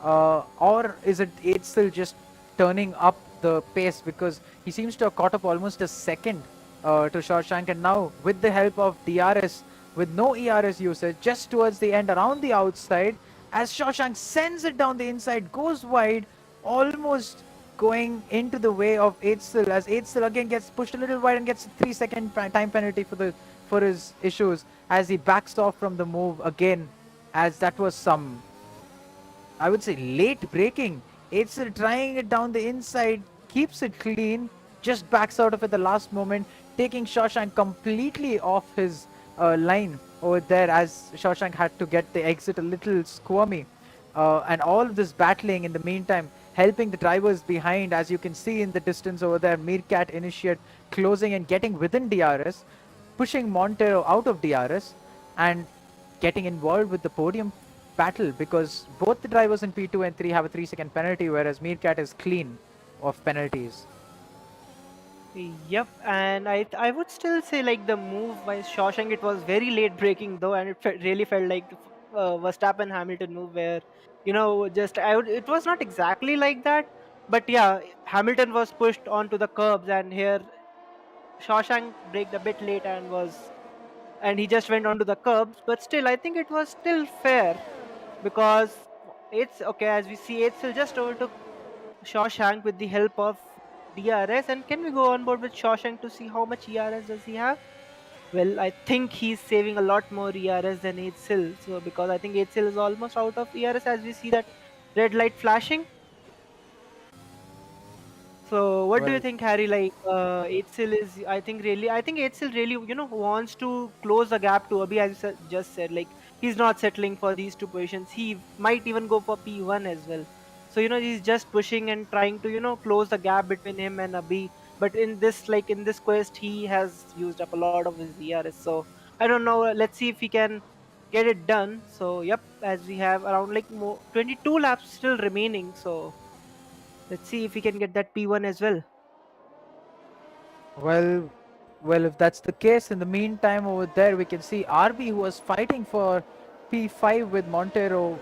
Or is it still just turning up the pace because he seems to have caught up almost a second to Shawshank, and now with the help of DRS, with no ERS usage, just towards the end around the outside, as Shawshank sends it down the inside, goes wide, almost going into the way of Eitzel, as Eitzel again gets pushed a little wide and gets a 3-second time penalty for his issues as he backs off from the move again, as that was some, I would say, late braking. Eitzel trying it down the inside, keeps it clean, just backs out of it the last moment, taking Shawshank completely off his line over there, as Shawshank had to get the exit a little squirmy. And all of this battling in the meantime, helping the drivers behind, as you can see in the distance over there, Meerkat Initiate closing and getting within DRS, pushing Montero out of DRS, and getting involved with the podium battle because both the drivers in P2 and 3 have a 3-second penalty, whereas Meerkat is clean of penalties. Yep, and I would still say like the move by Shawshank, it was very late breaking though, and it really felt like the Verstappen Hamilton move where just it was not exactly like that, but yeah, Hamilton was pushed onto the curbs, and here Shawshank braked a bit late and he just went onto the curbs, but still I think it was still fair because it's okay as we see it's still just overtook Shawshank with the help of DRS. And can we go on board with Shawshank to see how much ERS does he have? Well, I think he's saving a lot more ERS than Eitzel. So because I think Eitzel is almost out of ERS as we see that red light flashing. So what do you Well, think, Harry? Like Eitzel is, I think Eitzel really, wants to close the gap to Abhi, as you just said. Like he's not settling for these two positions. He might even go for P1 as well. So he's just pushing and trying to close the gap between him and Abhi. But in this quest, he has used up a lot of his ERS. So I don't know. Let's see if he can get it done. So yep, as we have around like 22 laps still remaining. So let's see if we can get that P1 as well. well, well, if that's the case, in the meantime over there we can see RB, who was fighting for P5 with Montero,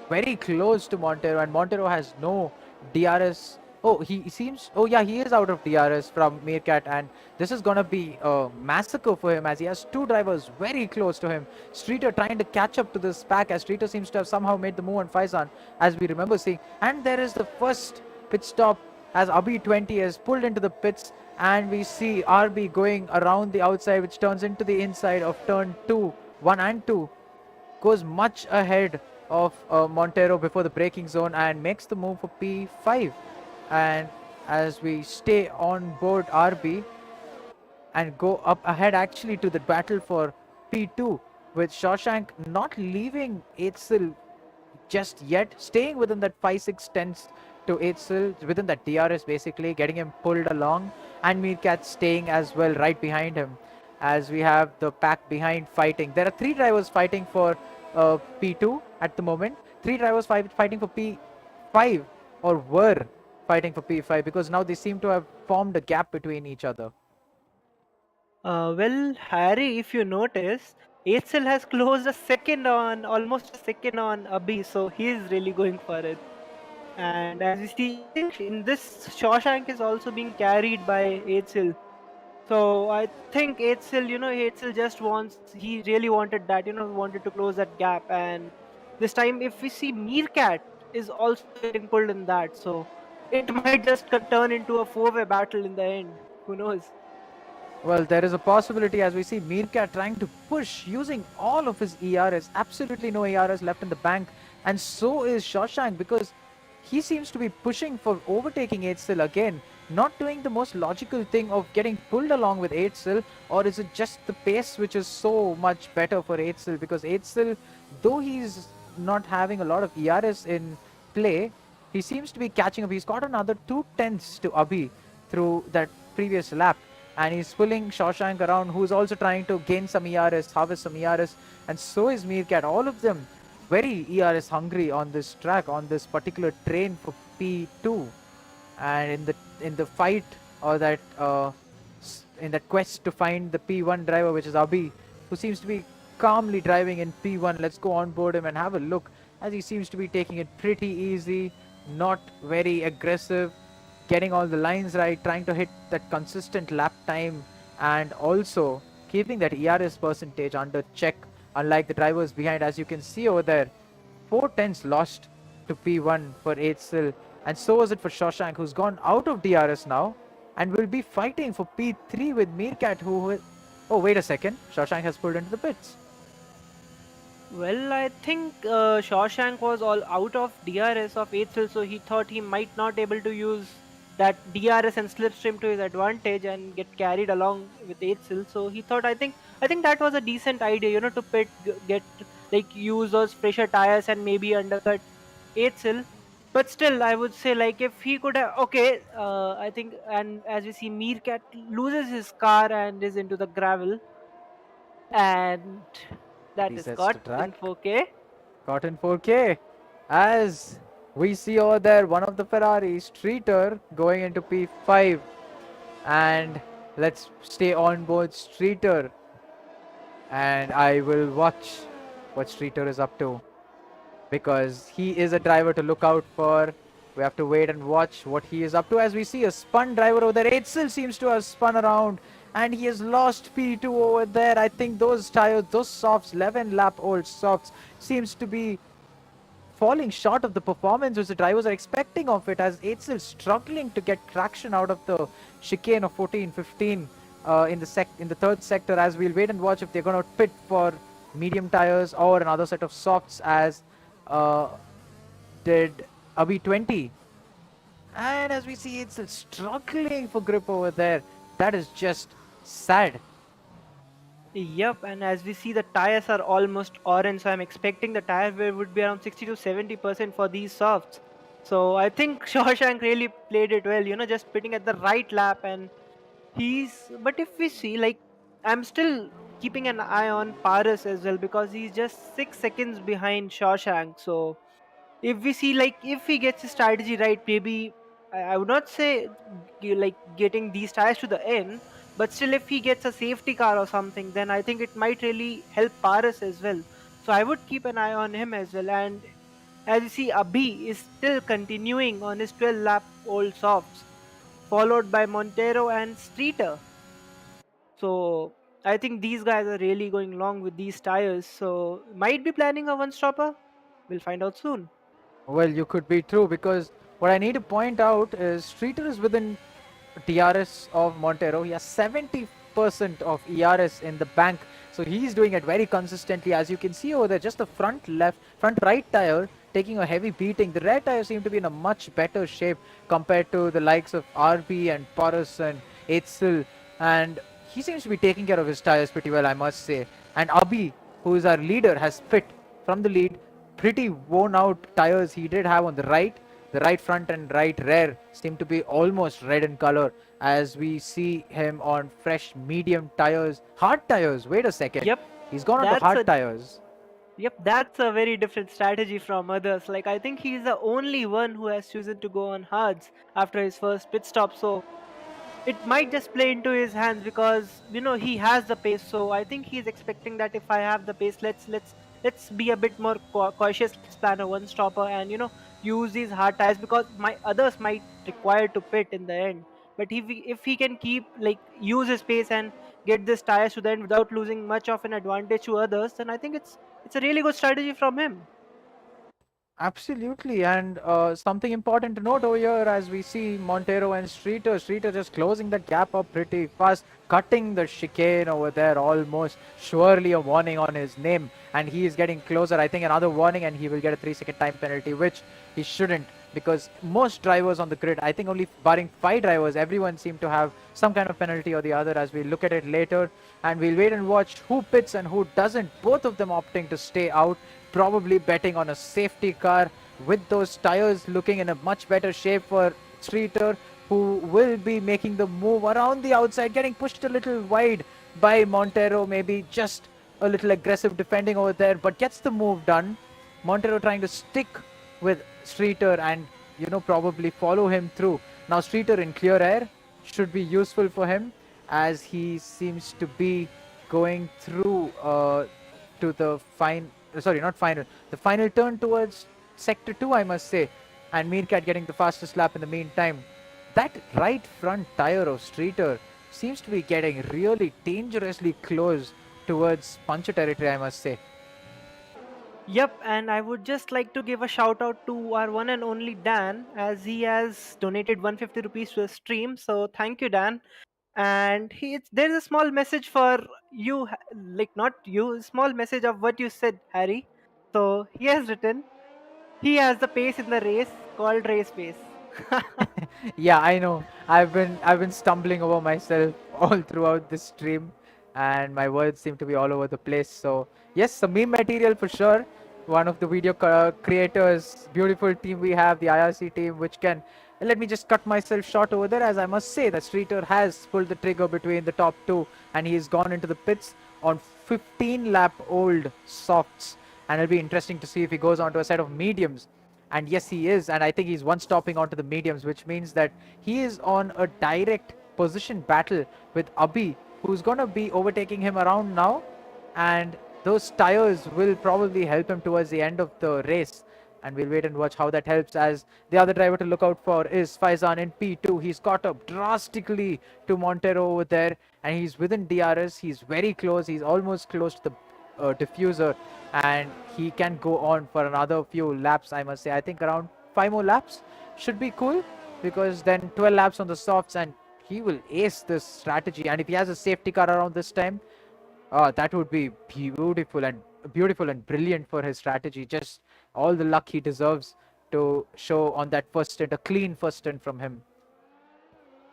very close to Montero, and Montero has no DRS. Oh, he seems. Oh, yeah, he is out of DRS from Meerkat, and this is gonna be a massacre for him as he has two drivers very close to him. Streeter trying to catch up to this pack, as Streeter seems to have somehow made the move on Faizan, as we remember seeing. And there is the first pit stop as Abhi20 is pulled into the pits, and we see RB going around the outside, which turns into the inside of turn 2, 1 and 2. Goes much ahead of Montero before the braking zone and makes the move for P5. And as we stay on board RB and go up ahead actually to the battle for P2, with Shawshank not leaving Eitzel just yet, staying within that 5-6 tenths to Eitzel, within that DRS basically, getting him pulled along, and Meerkat staying as well right behind him, as we have the pack behind fighting. There are 3 drivers fighting for P2 at the moment, 3 drivers fighting for P5, or were fighting for P5, because now they seem to have formed a gap between each other. Well, Harry, if you notice, Eitzel has closed almost a second on Abhi, so he is really going for it. And as you see, I think in this Shawshank is also being carried by Eitzel. So I think Eitzel just he really wanted that, wanted to close that gap. And this time, if we see Meerkat is also getting pulled in that, so it might just turn into a four-way battle in the end. Who knows? Well, there is a possibility as we see Meerkat trying to push using all of his ERS. Absolutely no ERS left in the bank. And so is Shawshank, because he seems to be pushing for overtaking Eitzel again. Not doing the most logical thing of getting pulled along with Eitzel, or is it just the pace which is so much better for Eitzel? Because Eitzel, though he's not having a lot of ERS in play, he seems to be catching up. He's got another 2 tenths to Abhi through that previous lap. and he's pulling Shawshank around, who's also trying to gain some ERS, harvest some ERS, and so is Meerkat. All of them very ERS hungry on this track, on this particular train for P2, and in the fight, or that in that quest to find the P1 driver, which is Abhi, who seems to be calmly driving in P1. Let's go on board him and have a look, as he seems to be taking it pretty easy, not very aggressive, getting all the lines right, trying to hit that consistent lap time, and also keeping that ERS percentage under check, unlike the drivers behind. As you can see over there, 4 tenths lost to P1 for Eitzel, and so was it for Shawshank, who's gone out of DRS now and will be fighting for P3 with Meerkat, who... Oh, wait a second. Shawshank has pulled into the pits. Well, I think Shawshank was all out of DRS of Eitzel, so he thought he might not able to use that DRS and slipstream to his advantage and get carried along with Eitzel. So he thought, I think that was a decent idea, to pit, get like use those fresher tires and maybe undercut Eitzel. But still, I would say like if he could have, okay, I think, and as we see, Meerkat loses his car and is into the gravel, and that is Resets to caught track. in 4K. Caught in 4K. As we see over there, one of the Ferraris, Streeter, going into P5. And let's stay on board Streeter. And I will watch what Streeter is up to, because he is a driver to look out for. We have to wait and watch what he is up to, as we see a spun driver over there. Eitzel seems to have spun around, and he has lost P2 over there. I think those tires, those softs, 11 lap old softs, seems to be falling short of the performance which the drivers are expecting of it, as Eitzel struggling to get traction out of the chicane of 14-15 in the third sector, as we'll wait and watch if they're going to pit for medium tires or another set of softs, as did Abhi 20. And as we see, it's struggling for grip over there. That is just sad. Yep, and as we see, the tires are almost orange, so I'm expecting the tire wear would be around 60 to 70% for these softs. So I think Shawshank really played it well, just pitting at the right lap, and but if we see, like, I'm still keeping an eye on Paris as well, because he's just 6 seconds behind Shawshank. So if we see, like, if he gets his strategy right, maybe I would not say like getting these tires to the end, but still if he gets a safety car or something, then I think it might really help Paris as well. So I would keep an eye on him as well. And as you see, Abhi is still continuing on his 12 lap old softs, followed by Montero and Streeter. So I think these guys are really going long with these tires, so might be planning a one stopper. We'll find out soon. Well, you could be true, because what I need to point out is Streeter is within DRS of Montero. He has 70% of ERS in the bank, so he's doing it very consistently. As you can see over there, just the front right tire taking a heavy beating. The rear tires seem to be in a much better shape compared to the likes of RB and Paris and Eitzel, and he seems to be taking care of his tires pretty well, I must say. And Abhi, who is our leader, has fit from the lead. Pretty worn out tires he did have on the right front and right rear seem to be almost red in color, as we see him on fresh medium tires, hard tires. Wait a second, Yep, he's gone on to that's hard a tires. yep, that's a very different strategy from others. Like, I think he's the only one who has chosen to go on hards after his first pit stop. So it might just play into his hands, because he has the pace. So I think he's expecting that if I have the pace, let's be a bit more cautious. Let's plan a one stopper and use these hard tires, because my others might require to pit in the end. But if he can keep, like, use his pace and get this tires to the end without losing much of an advantage to others, then I think it's a really good strategy from him. Absolutely, and something important to note over here, as we see Montero and Streeter just closing the gap up pretty fast, cutting the chicane over there almost. Surely a warning on his name, and he is getting closer. I think another warning, and he will get a 3-second time penalty, which he shouldn't, because most drivers on the grid, I think only barring 5 drivers, everyone seemed to have some kind of penalty or the other, as we look at it later. And we'll wait and watch who pits and who doesn't, both of them opting to stay out, probably betting on a safety car, with those tires looking in a much better shape for Streeter. who will be making the move around the outside, getting pushed a little wide by Montero, maybe just a little aggressive defending over there, but gets the move done. Montero trying to stick with Streeter and probably follow him through. Now Streeter in clear air should be useful for him as he seems to be going through to the the final turn towards sector 2, I must say, and Meerkat getting the fastest lap in the meantime. That right front tire of Streeter seems to be getting really dangerously close towards puncher territory, I must say. Yep, and I would just like to give a shout out to our one and only Dan, as he has donated 150 rupees to the stream. So thank you, Dan. And there's a small message for you, like not you, a small message of what you said, Harry. So he has written, he has the pace in the race called race pace. Yeah, I know. I've been stumbling over myself all throughout this stream, and my words seem to be all over the place. So yes, some meme material for sure. One of the video creators, beautiful team we have, the IRC team, which can. Let me just cut myself short over there, as I must say that Streeter has pulled the trigger between the top two, and he's gone into the pits on 15 lap old softs, and it'll be interesting to see if he goes on to a set of mediums. And yes, he is, and I think he's one stopping onto the mediums, which means that he is on a direct position battle with Abhi, who's gonna be overtaking him around now, and those tires will probably help him towards the end of the race. And we'll wait and watch how that helps, as the other driver to look out for is Faizan in P2. He's caught up drastically to Montero over there, and he's within DRS. He's very close. He's almost close to the diffuser, and he can go on for another few laps, I must say. I think around 5 more laps should be cool, because then 12 laps on the softs and he will ace this strategy. And if he has a safety car around this time, that would be beautiful and brilliant for his strategy. Just all the luck he deserves to show on that first stint, a clean first stint from him.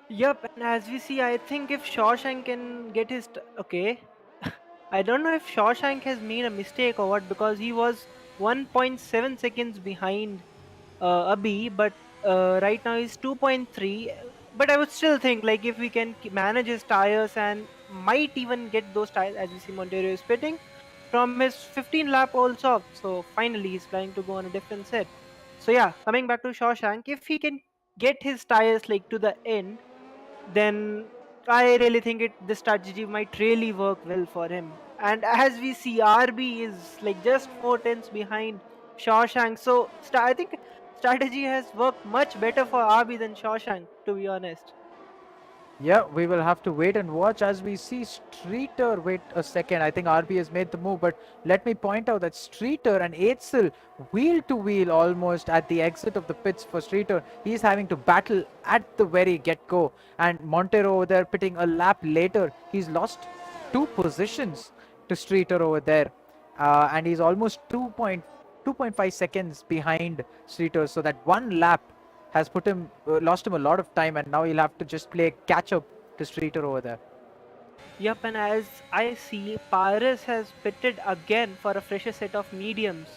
Yep, and as we see, I think if Shawshank can get his okay, I don't know if Shawshank has made a mistake or what, because he was 1.7 seconds behind Abhi, but right now he's 2.3. But I would still think, like, if we can manage his tires and might even get those tires, as we see Montero is pitting from his 15 lap old soft. So finally he's planning to go on a different set. So yeah, coming back to Shawshank, if he can get his tires like to the end, then I really think this strategy might really work well for him. And as we see, RB is like just 4 tenths behind Shawshank. So I think strategy has worked much better for RB than Shawshank, to be honest. Yeah, we will have to wait and watch as we see Streeter. Wait a second, I think RB has made the move, but let me point out that Streeter and Eitzel wheel to wheel almost at the exit of the pits for Streeter. He's having to battle at the very get-go, and Montero over there pitting a lap later. He's lost 2 positions to Streeter over there, and he's almost 2.5 seconds behind Streeter, so that one lap has lost him a lot of time, and now he'll have to just play catch up to Streeter over there. Yep, and as I see, Paris has pitted again for a fresher set of mediums.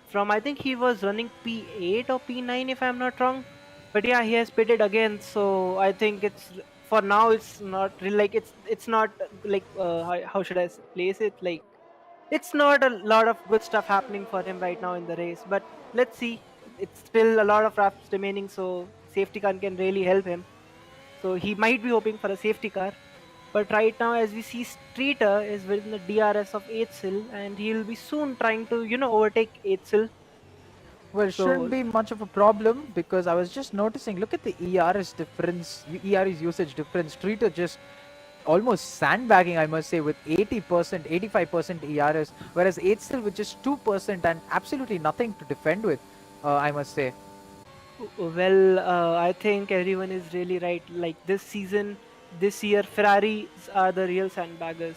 From I think he was running P8 or P9 if I'm not wrong. But yeah, he has pitted again, so I think it's for now it's not really like it's not like how should I place it, like it's not a lot of good stuff happening for him right now in the race. But let's see, it's still a lot of laps remaining, so safety car can really help him. So he might be hoping for a safety car. But right now, as we see, Streeter is within the DRS of Eitzel, and he'll be soon trying to overtake Eitzel. Well, shouldn't be much of a problem, because I was just noticing, look at the ERS difference, ERS usage difference. Streeter just almost sandbagging, I must say, with 80%, 85% ERS, whereas Eitzel with just 2% and absolutely nothing to defend with, I must say. Well, I think everyone is really right. Like this year, Ferraris are the real sandbaggers.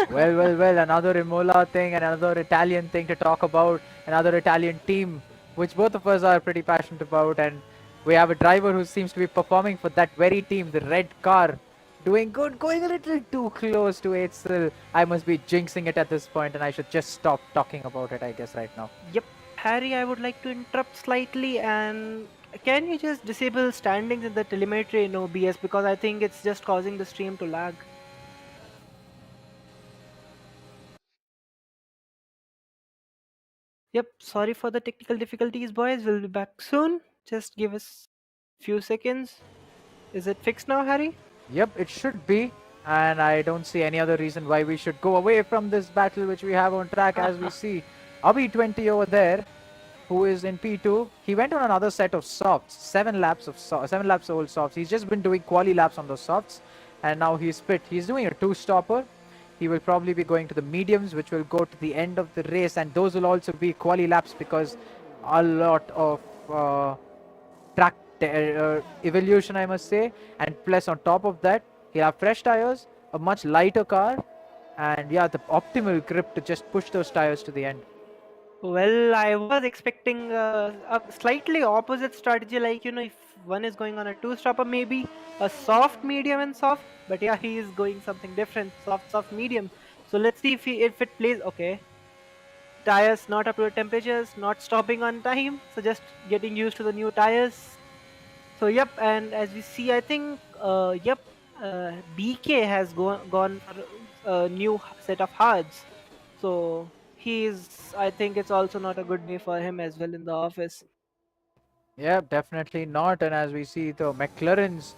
Well, another Imola thing and another Italian thing to talk about, another Italian team, which both of us are pretty passionate about, and we have a driver who seems to be performing for that very team, the red car. Doing good, going a little too close to Eitzel. I must be jinxing it at this point, and I should just stop talking about it, I guess, right now. Yep. Harry, I would like to interrupt slightly and Can you just disable standings in the telemetry in OBS, because I think it's just causing the stream to lag. Yep, sorry for the technical difficulties, boys. We'll be back soon. Just give us few seconds. Is it fixed now, Harry? Yep, it should be. And I don't see any other reason why we should go away from this battle which we have on track. As we see Abhi 20 over there, who is in P2. He went on another set of softs, 7 laps old softs. He's just been doing quali laps on those softs, and now he's split. He's doing a 2-stopper. He will probably be going to the mediums, which will go to the end of the race, and those will also be quali laps because a lot of track evolution, I must say, and plus on top of that, he'll have fresh tires, a much lighter car, and yeah, the optimal grip to just push those tires to the end. Well, I was expecting a slightly opposite strategy, like, if one is going on a two-stopper, maybe a soft, medium, and soft. But yeah, he is going something different, soft, soft, medium. So let's see if it plays. Okay, tires not up to the temperatures, not stopping on time, so just getting used to the new tires. So yep, and as we see, I think BK has gone for a new set of hards. So I think it's also not a good day for him as well in the office. Yeah, definitely not. And as we see the McLarens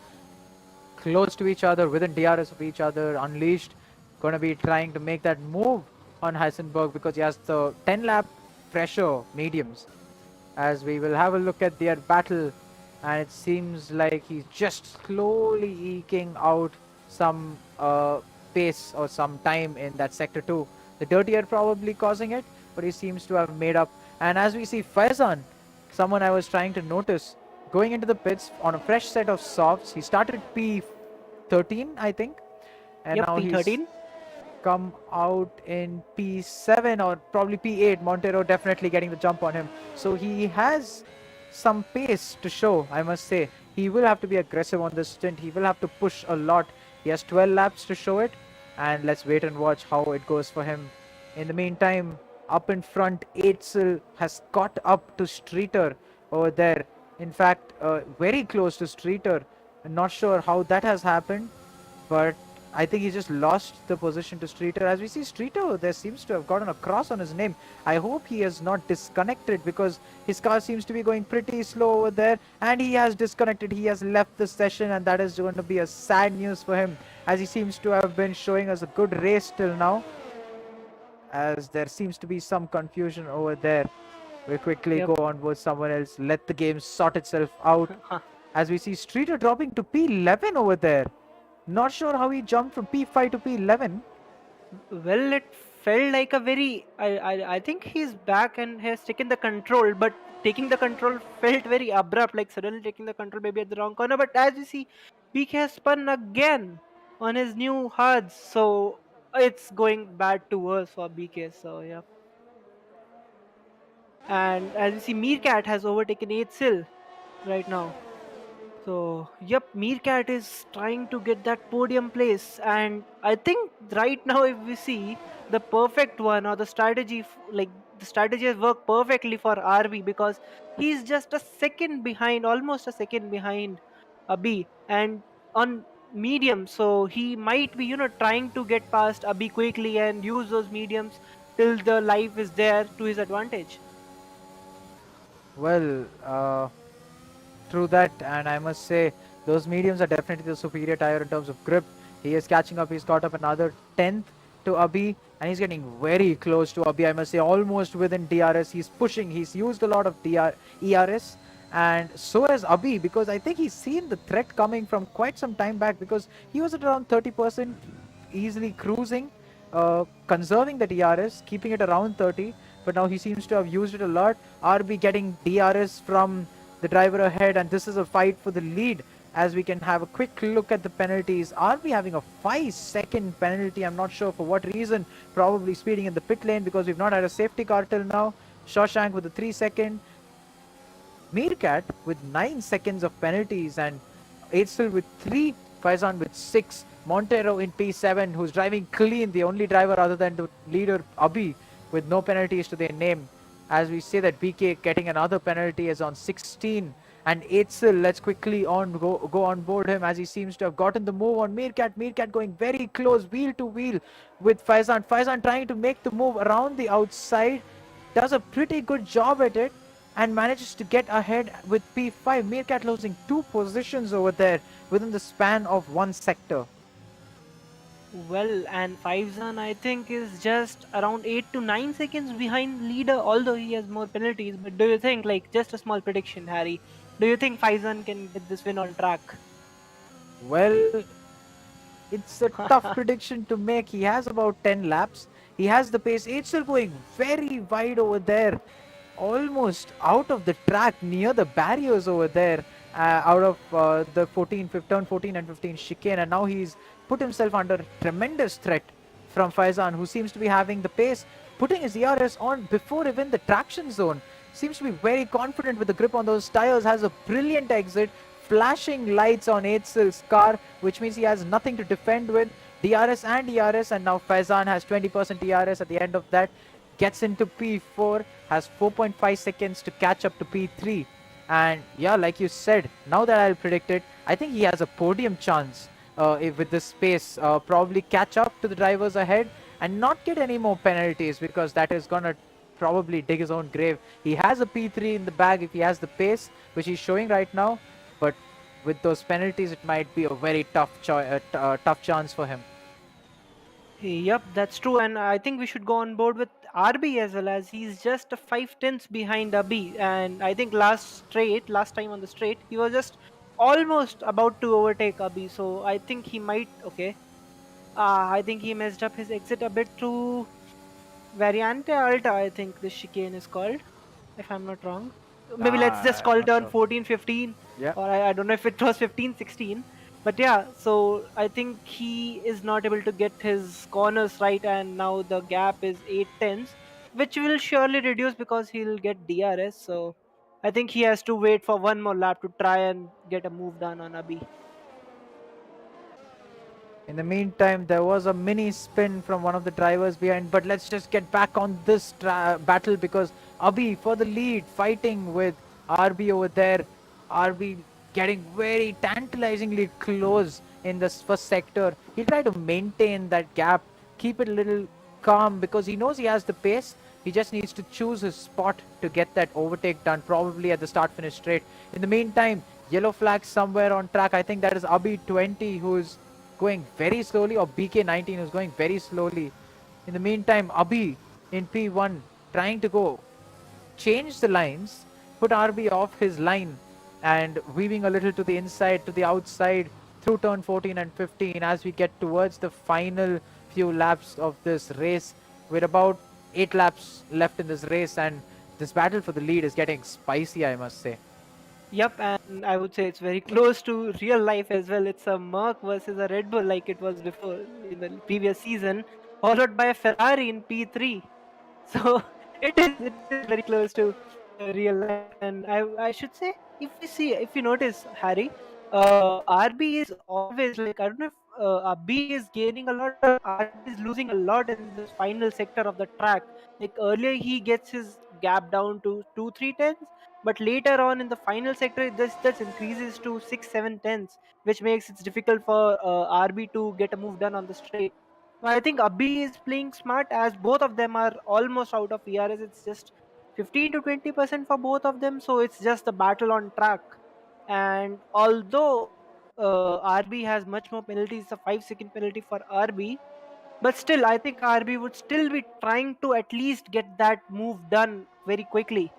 close to each other, within DRS of each other, unleashed, going to be trying to make that move on Heisenberg because he has the 10 lap pressure mediums. As we will have a look at their battle, and it seems like he's just slowly eking out some pace or some time in that sector 2. The dirty air probably causing it, but he seems to have made up. And as we see Faizan, someone I was trying to notice, going into the pits on a fresh set of softs. He started P13, I think, and Yep, now he's P13. come out in P7 or probably P8. Montero definitely getting the jump on him. So he has some pace to show, I must say. He will have to be aggressive on this stint. He will have to push a lot. He has 12 laps to show it, and let's wait and watch how it goes for him. In the meantime, up in front, Eitzel has caught up to Streeter over there. In fact, very close to Streeter. I'm not sure how that has happened, but I think he just lost the position to Streeter. As we see, Streeter there seems to have gotten a cross on his name. I hope he has not disconnected because his car seems to be going pretty slow over there, and he has disconnected. He has left the session, and that is going to be a sad news for him, as he seems to have been showing us a good race till now. As there seems to be some confusion over there. We'll quickly Yep. go on with someone else. Let the game sort itself out. As we see Streeter dropping to P11 over there. Not sure how he jumped from P5 to P11. Well, it felt like a very. I think he's back and has taken the control, but taking the control felt very abrupt, like suddenly taking the control maybe at the wrong corner. But as you see, BK has spun again on his new hards, so it's going bad to worse for BK. So yeah, and as you see, Meerkat has overtaken 8th right now. So, yep, Meerkat is trying to get that podium place, and I think right now, if we see the perfect one or the strategy, like the strategy has worked perfectly for RB because he's just a second behind, almost a second behind Abhi, and on medium, so he might be, trying to get past Abhi quickly and use those mediums till the life is there to his advantage. Well, true that, and I must say those mediums are definitely the superior tire in terms of grip. He is catching up. He's caught up another 10th to Abhi, and he's getting very close to Abhi. I must say, almost within DRS. He's pushing. He's used a lot of ERS, and so has Abhi because I think he's seen the threat coming from quite some time back because he was at around 30%, easily cruising, conserving the DRS, keeping it around 30. But now he seems to have used it a lot. RB getting DRS from the driver ahead, and this is a fight for the lead. As we can have a quick look at the penalties. Are we having a 5-second penalty? I'm not sure for what reason. Probably speeding in the pit lane because we've not had a safety car till now. Shawshank with a 3-second. Meerkat with 9 seconds of penalties, and Eitzel with 3. Faizan with 6. Montero in P7, who's driving clean, the only driver other than the leader Abhi, with no penalties to their name. As we say that BK getting another penalty is on 16. And Eitzel, let's quickly go on board him as he seems to have gotten the move on Meerkat. Meerkat going very close, wheel to wheel with Faizan. Faizan trying to make the move around the outside, does a pretty good job at it and manages to get ahead with P5. Meerkat losing 2 positions over there within the span of one sector. Well, and Faizan I think is just around 8 to 9 seconds behind leader, although he has more penalties. But do you think, like, just a small prediction, Harry? Do you think Faizan can get this win on track? Well, it's a tough prediction to make. He has about 10 laps. He has the pace. It's still going very wide over there, almost out of the track near the barriers over there, out of the turn 14 and 15 chicane. And now he's put himself under tremendous threat from Faizan, who seems to be having the pace, putting his ERS on before even the traction zone. Seems to be very confident with the grip on those tires, has a brilliant exit, flashing lights on Eitzel's car, which means he has nothing to defend with. DRS and ERS, and now Faizan has 20% ERS at the end of that. Gets into P4, has 4.5 seconds to catch up to P3. And yeah, like you said, now that I'll predict it, I think he has a podium chance with this pace. Probably catch up to the drivers ahead and not get any more penalties, because that is gonna probably dig his own grave. He has a P3 in the bag if he has the pace, which he's showing right now. But with those penalties, it might be a very tough chance for him. Yep, that's true, and I think we should go on board with RB as well, as he's just 5 tenths behind Abhi. And I think last time on the straight, he was just almost about to overtake Abhi. So I think he might. Okay, I think he messed up his exit a bit through Variante Alta. I think this chicane is called, if I'm not wrong. Maybe let's just I'm call it not on sure. 14, 15, Yeah. or I don't know if it was 15, 16. But yeah, so I think he is not able to get his corners right, and now the gap is 8 tenths, which will surely reduce because he'll get DRS. So I think he has to wait for one more lap to try and get a move done on Abhi. In the meantime, there was a mini spin from one of the drivers behind, but let's just get back on this battle, because Abhi for the lead, fighting with RB over there. RB getting very tantalizingly close in this first sector. He'll try to maintain that gap, keep it a little calm, because he knows he has the pace. He just needs to choose his spot to get that overtake done, probably at the start finish straight. In the meantime, yellow flag somewhere on track. I think that is Abhi 20 who's going very slowly, or BK19 is going very slowly. In the meantime, Abhi in P1 trying to go change the lines, put RB off his line, and weaving a little to the inside, to the outside through turn 14 and 15 as we get towards the final few laps of this race. With about 8 laps left in this race, and this battle for the lead is getting spicy, I must say. Yep, and I would say it's very close to real life as well. It's a Merc versus a Red Bull, like it was before in the previous season, followed by a Ferrari in P3. So it is very close to real life. And I should say, if you notice, Harry, RB is always, like, I don't know if B is gaining a lot, or RB is losing a lot in this final sector of the track. Like earlier he gets his gap down to 2-3 tenths, but later on in the final sector this increases to 6-7 tenths, which makes it difficult for RB to get a move done on the straight. I think Abhi is playing smart, as both of them are almost out of ERS. It's just 15 to 20% for both of them, so it's just a battle on track. And although RB has much more penalties, it's a 5 second penalty for RB, but still, I think RB would still be trying to at least get that move done very quickly.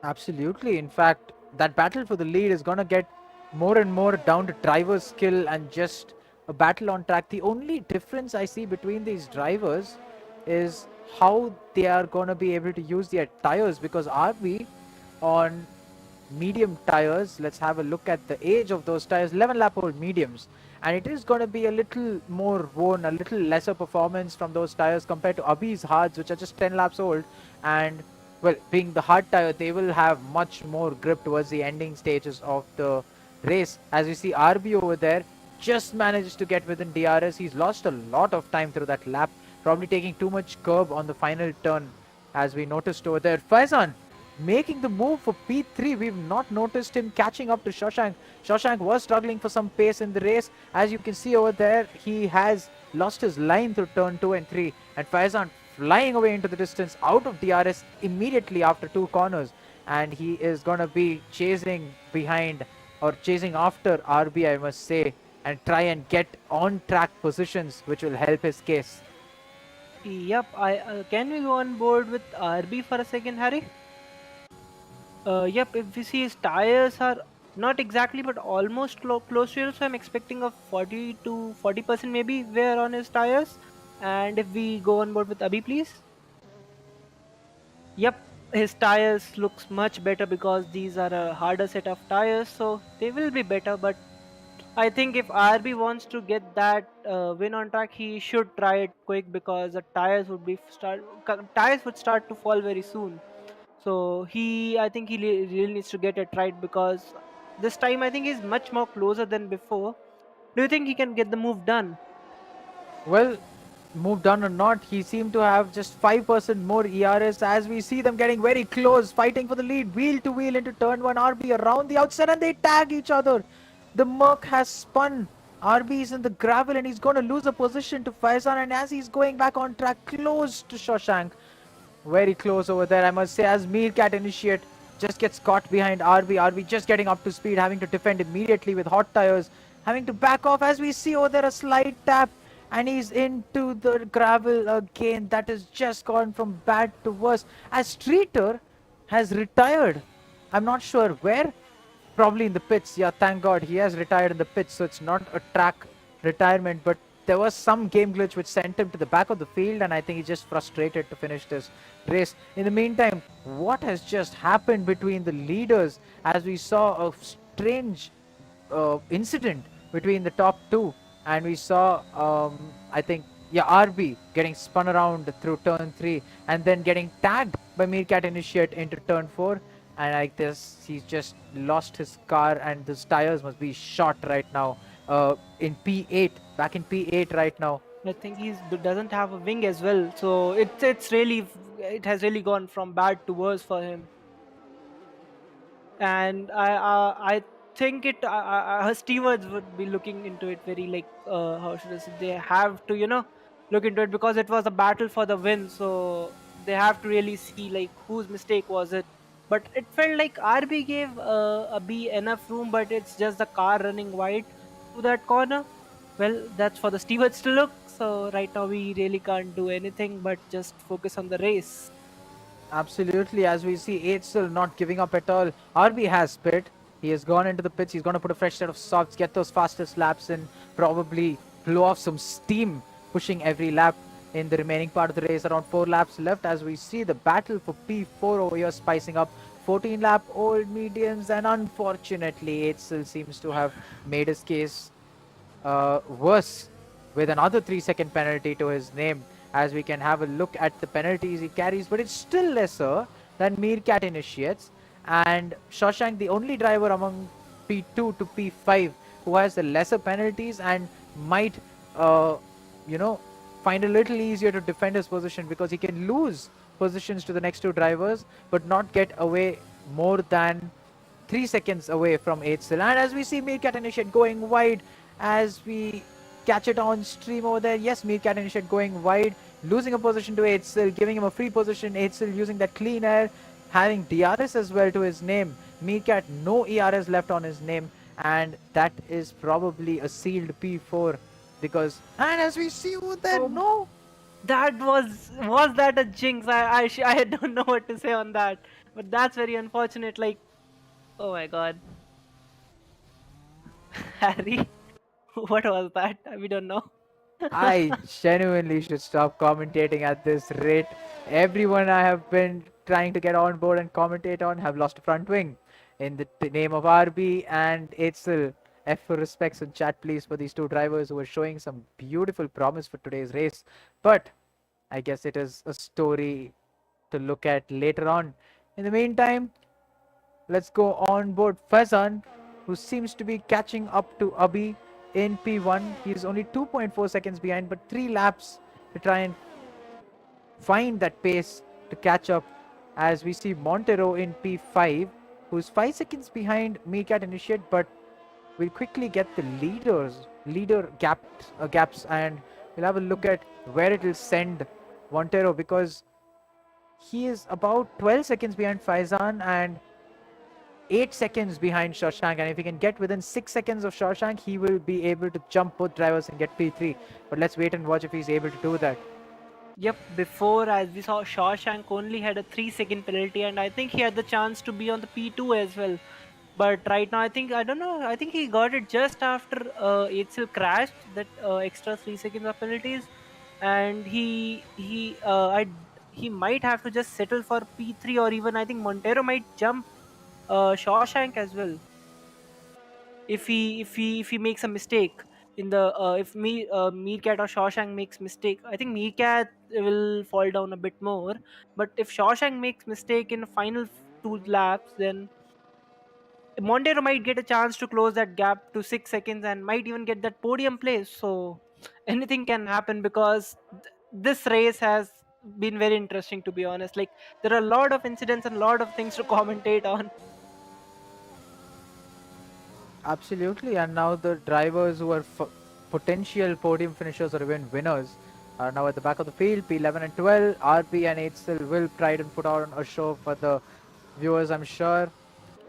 Absolutely. In fact, that battle for the lead is going to get more and more down to driver skill and just a battle on track. The only difference I see between these drivers is how they are going to be able to use their tires, because RB on medium tires, let's have a look at the age of those tires, 11 lap old mediums, and it is going to be a little more worn, a little lesser performance from those tires compared to Abhi's hards, which are just 10 laps old. And well, being the hard tire, they will have much more grip towards the ending stages of the race. As you see, RB over there just manages to get within DRS. He's lost a lot of time through that lap, probably taking too much curb on the final turn, as we noticed over there. Faizan making the move for P3. We've not noticed him catching up to Shashank. Shashank was struggling for some pace in the race. As you can see over there, he has lost his line through turn 2 and 3. And Faizan flying away into the distance out of DRS immediately after 2 corners. And he is going to be chasing behind or chasing after RB, I must say, and try and get on track positions, which will help his case. Yep, I can we go on board with RB for a second, Harry? Yep, if we see his tires are not exactly but almost close to it, so I'm expecting a 40 to 40% maybe wear on his tires. And if we go on board with Abhi, please. Yep, his tires looks much better because these are a harder set of tires, so they will be better. But I think if RB wants to get that win on track, he should try it quick because the tires would start to fall very soon. So I think he really needs to get it right because this time I think he's much more closer than before. Do you think he can get the move done? Well, moved on or not, he seemed to have just 5% more ERS as we see them getting very close, fighting for the lead, wheel to wheel into turn 1. RB around the outside and they tag each other. The Merc has spun. RB is in the gravel and he's going to lose a position to Faizan, and as he's going back on track, close to Shashank. Very close over there, I must say, as Meerkat Initiate just gets caught behind RB. RB just getting up to speed, having to defend immediately with hot tires, having to back off as we see over there a slight tap, and he's into the gravel again. That has just gone from bad to worse as Streeter has retired. I'm not sure where, probably in the pits. Yeah, thank God he has retired in the pits, so it's not a track retirement, but there was some game glitch which sent him to the back of the field, and I think he's just frustrated to finish this race. In the meantime, what has just happened between the leaders as we saw a strange incident between the top two, and we saw I think, yeah, RB getting spun around through turn 3 and then getting tagged by Meerkat Initiate into turn 4, and like this he's just lost his car and his tires must be shot right now in P8, back in P8 right now. I think he doesn't have a wing as well, so it has really gone from bad to worse for him. And I think stewards would be looking into it very like how should I say, they have to look into it because it was a battle for the win, so they have to really see like whose mistake was it. But it felt like RB gave a B enough room, but it's just the car running wide to that corner. Well, that's for the stewards to look, so right now we really can't do anything but just focus on the race. Absolutely, as we see, 8 still not giving up at all. RB has spit. He has gone into the pits. He's going to put a fresh set of softs, get those fastest laps in, probably blow off some steam, pushing every lap in the remaining part of the race. Around 4 laps left as we see the battle for P4 over here spicing up. 14 lap old mediums, and unfortunately, 8 still seems to have made his case worse with another 3-second penalty to his name, as we can have a look at the penalties he carries, but it's still lesser than Meerkat Initiates. And Shashank, the only driver among P2 to P5 who has the lesser penalties and might, you know, find a little easier to defend his position because he can lose positions to the next two drivers but not get away more than 3 seconds away from 8 still. And as we see Meerkat Initiate going wide, as we catch it on stream over there. Yes, Meerkat Initiate going wide, losing a position to 8 still, giving him a free position. 8 still using that clean air, having DRS as well to his name. Meerkat, no ERS left on his name, and that is probably a sealed P4 because, and as we see over there, Oh, no. that was that a jinx? I don't know what to say on that, but that's very unfortunate. Like, oh my god, Harry, what was that? We don't know. I genuinely should stop commentating at this rate. Everyone I have been trying to get on board and commentate on have lost a front wing in the name of RB and Itzel. F for respects in chat, please, for these two drivers who are showing some beautiful promise for today's race. But I guess it is a story to look at later on. In the meantime, let's go on board Faizan, who seems to be catching up to Abhi in P1. He's only 2.4 seconds behind, but 3 laps to try and find that pace to catch up as we see Montero in P5, who's 5 seconds behind Meerkat Initiate, but we'll quickly get the leader gaps, and we'll have a look at where it will send Montero, because he is about 12 seconds behind Faizan and 8 seconds behind Shashank, and if he can get within 6 seconds of Shashank, he will be able to jump both drivers and get P3. But let's wait and watch if he's able to do that. Yep, before, as we saw, Shawshank only had a 3-second penalty, and I think he had the chance to be on the P2 as well. But right now, I don't know, I think he got it just after Eitzel crashed, that extra 3 seconds of penalties, and he might have to just settle for P3, or even I think Montero might jump Shawshank as well if he makes a mistake in the if Meerkat or Shawshank makes mistake. I think Meerkat will fall down a bit more, but if Shawshank makes mistake in the final two laps, then Montero might get a chance to close that gap to 6 seconds and might even get that podium place. So anything can happen, because this race has been very interesting, to be honest. Like, there are a lot of incidents and a lot of things to commentate on. Absolutely, and now the drivers who are potential podium finishers or even winners are now at the back of the field. P11 and 12, RB and Eitzel will try and put on a show for the viewers, I'm sure.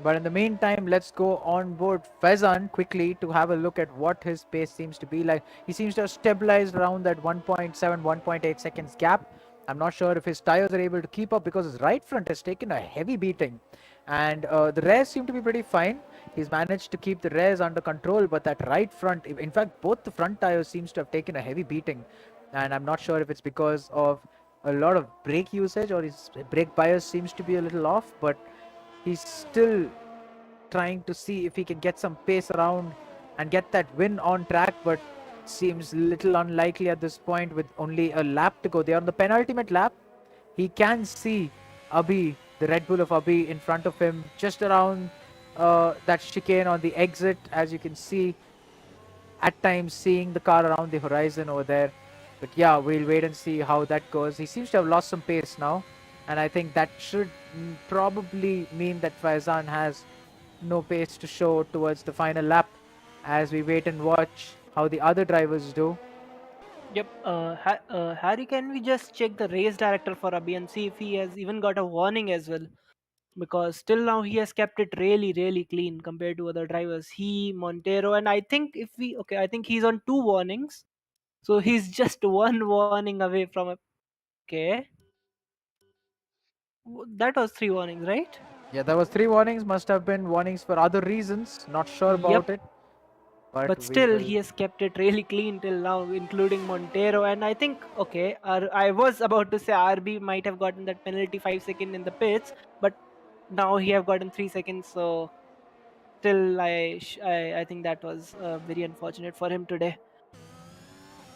But in the meantime, let's go on board Faizan quickly to have a look at what his pace seems to be like. He seems to have stabilized around that 1.7, 1.8 seconds gap. I'm not sure if his tires are able to keep up, because his right front has taken a heavy beating. And the rears seem to be pretty fine. He's managed to keep the rears under control, but that right front, in fact, both the front tires seems to have taken a heavy beating. And I'm not sure if it's because of a lot of brake usage or his brake bias seems to be a little off, but he's still trying to see if he can get some pace around and get that win on track, but seems little unlikely at this point with only a lap to go. They are on the penultimate lap. He can see Abhi, the Red Bull of Abhi, in front of him, just around that chicane on the exit, as you can see, at times seeing the car around the horizon over there. But yeah, we'll wait and see how that goes. He seems to have lost some pace now, and I think that should probably mean that Faizan has no pace to show towards the final lap, as we wait and watch how the other drivers do. Yep. Harry, can we just check the race director for Abhi and see if he has even got a warning as well? Because till now he has kept it really, really clean compared to other drivers. He, Montero, and I think I think he's on 2 warnings. So he's just one warning away from a. Okay. That was 3 warnings, right? Yeah, there was 3 warnings. Must have been warnings for other reasons. Not sure Yep. about it, but But we still, will. he has kept it really clean till now, including Montero. And I think, okay, I was about to say RB might have gotten that penalty 5 second in the pits, but now he have gotten 3 seconds. So still, I think that was very unfortunate for him today.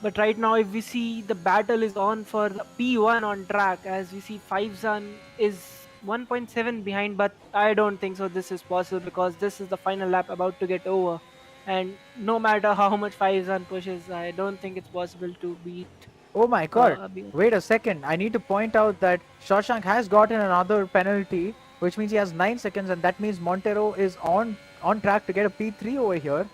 But right now, if we see, the battle is on for the P1 on track, as we see Fivezan is 1.7 behind, but I don't think so this is possible, because this is the final lap about to get over. And no matter how much Fivezan pushes, I don't think it's possible to beat Oh my god. Abhi. Wait a second. I need to point out that Shawshank has gotten another penalty, which means he has 9 seconds, and that means Montero is on track to get a P3 over here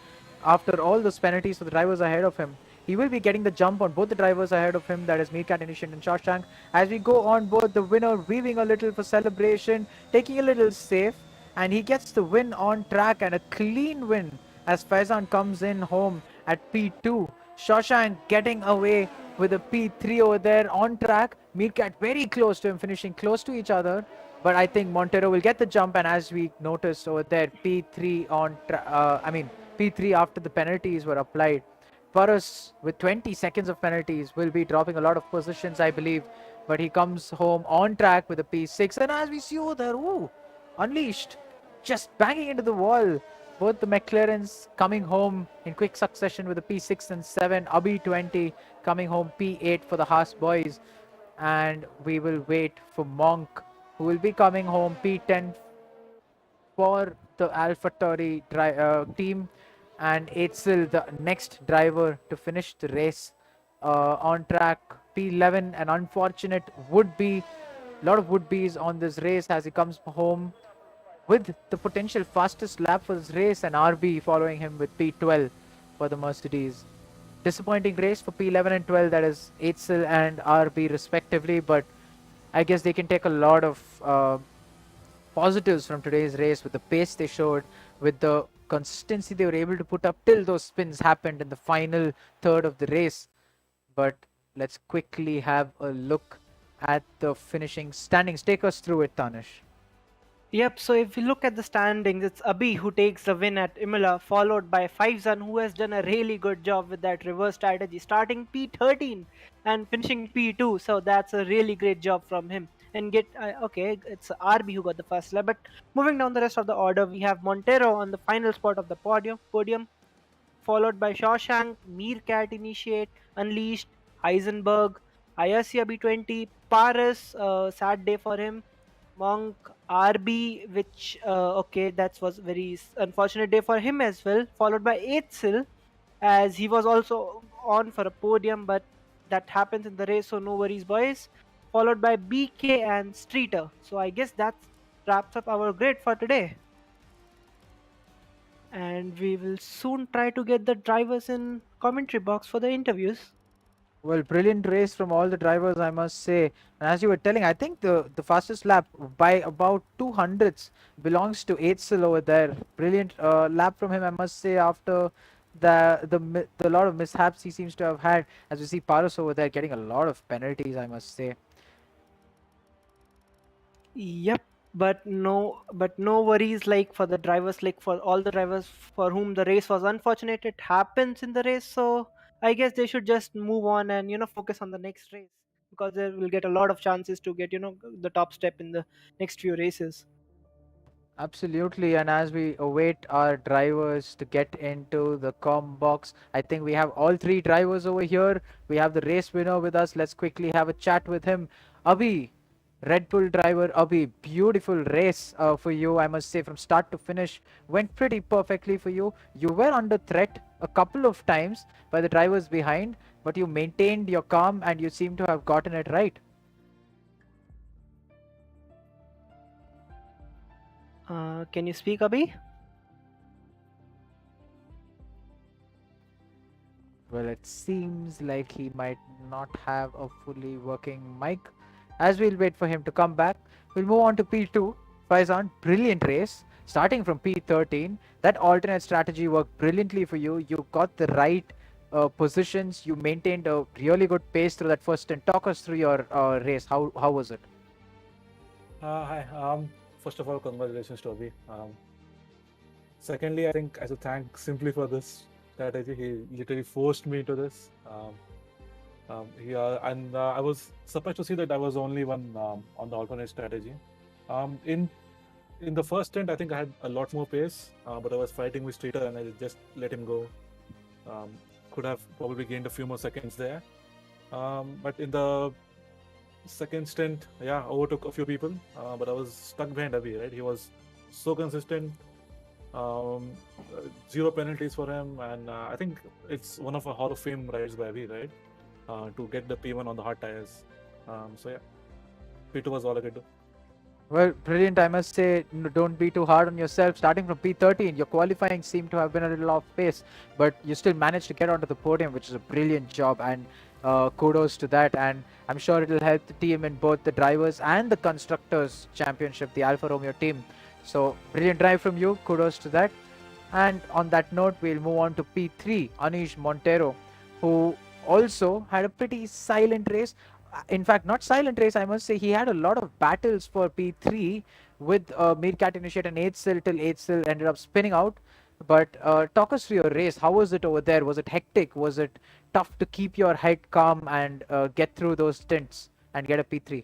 after all those penalties for the drivers ahead of him. He will be getting the jump on both the drivers ahead of him, that is Meerkat Initian and Shawshank. As we go on board, the winner weaving a little for celebration, taking a little safe, and he gets the win on track, and a clean win as Faizan comes in home at P2. Shawshank getting away with a P3 over there on track. Meerkat very close to him, finishing close to each other. But I think Montero will get the jump, and as we noticed over there, P3 P3 after the penalties were applied. Paras, with 20 seconds of penalties, will be dropping a lot of positions, I believe. But he comes home on track with a P6. And as we see over there, ooh, unleashed, just banging into the wall. Both the McLarens coming home in quick succession with a P6 and 7. Abhi 20 coming home P8 for the Haas boys. And we will wait for Monk, who will be coming home P10 for the AlphaTauri team, and Eitzel, the next driver to finish the race on track P11. An unfortunate would be A lot of would-be's on this race as he comes home with the potential fastest lap for this race, and RB following him with P12 for the Mercedes. Disappointing race for P11 and 12, that is Eitzel and RB respectively, but I guess they can take a lot of positives from today's race with the pace they showed, with the consistency they were able to put up till those spins happened in the final third of the race. But let's quickly have a look at the finishing standings. Take us through it, Tanish. Yep, so if you look at the standings, it's Abi who takes the win at Imola, followed by Faizan, who has done a really good job with that reverse strategy, starting P13 and finishing P2. So that's a really great job from him. And okay, it's RB who got the first lap. But moving down the rest of the order, we have Montero on the final spot of the podium, followed by Shawshank, Meerkat Initiate, Unleashed, Heisenberg, IRC B20, Paris, sad day for him, Monk, RB, which, okay, that was very unfortunate day for him as well, followed by Eitzel, as he was also on for a podium, but that happens in the race, so no worries, boys. Followed by BK and Streeter. So I guess that wraps up our grid for today. And we will soon try to get the drivers in commentary box for the interviews. Well, brilliant race from all the drivers, I must say. And as you were telling, I think the fastest lap by about 200ths belongs to Eitzel over there. Brilliant lap from him, I must say, after the lot of mishaps he seems to have had. As we see Paros over there getting a lot of penalties, I must say. Yep, but no worries, like for the drivers, like for all the drivers for whom the race was unfortunate, it happens in the race. So I guess they should just move on and focus on the next race, because they will get a lot of chances to get the top step in the next few races. Absolutely, and as we await our drivers to get into the com box, I think we have all three drivers over here. We have the race winner with us. Let's quickly have a chat with him. Abhi, Red Bull driver Abhi, beautiful race for you, I must say, from start to finish. Went pretty perfectly for you. You were under threat a couple of times by the drivers behind, but you maintained your calm and you seem to have gotten it right. Can you speak, Abhi? Well, it seems like he might not have a fully working mic. As we'll wait for him to come back, we'll move on to P2. Faizan, brilliant race. Starting from P13, that alternate strategy worked brilliantly for you. You got the right positions. You maintained a really good pace through that first stint. Talk us through your race. How was it? Hi. First of all, congratulations, Toby. Secondly, I think I should thank Simply for this strategy. He literally forced me into this. I was surprised to see that I was only one on the alternate strategy. In the first stint, I think I had a lot more pace, but I was fighting with Streeter and I just let him go. Could have probably gained a few more seconds there. But in the second stint, yeah, overtook a few people, but I was stuck behind Abhi, right? He was so consistent. Zero penalties for him, and I think it's one of a Hall of Fame rides by Abhi, right? To get the P1 on the hard tires. So yeah, P2 was all I could do. Well, brilliant, I must say. Don't be too hard on yourself. Starting from P13, your qualifying seemed to have been a little off pace, but you still managed to get onto the podium, which is a brilliant job, and kudos to that. And I'm sure it'll help the team in both the drivers and the constructors championship, the Alfa Romeo team. So brilliant drive from you. Kudos to that. And on that note, we'll move on to P3, Anish Montero, who also had a pretty silent race. In fact, not silent race, I must say. He had a lot of battles for P3 with Meerkat Initiate and Eitzel till Eitzel ended up spinning out. But talk us through your race. How was it over there? Was it hectic? Was it tough to keep your head calm and get through those stints and get a P3?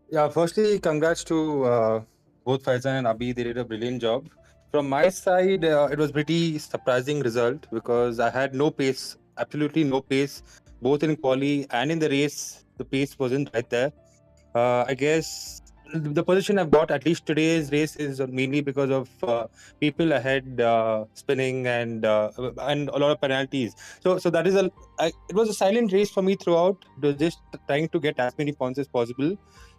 Yeah, firstly, congrats to both Faizan and Abhi. They did a brilliant job. From my side, it was pretty surprising result because I had no pace, absolutely no pace, both in quali and in the race. The pace wasn't right there. I guess the position I've got, at least today's race, is mainly because of people ahead spinning and a lot of penalties. So that is it was a silent race for me throughout. It was just trying to get as many points as possible.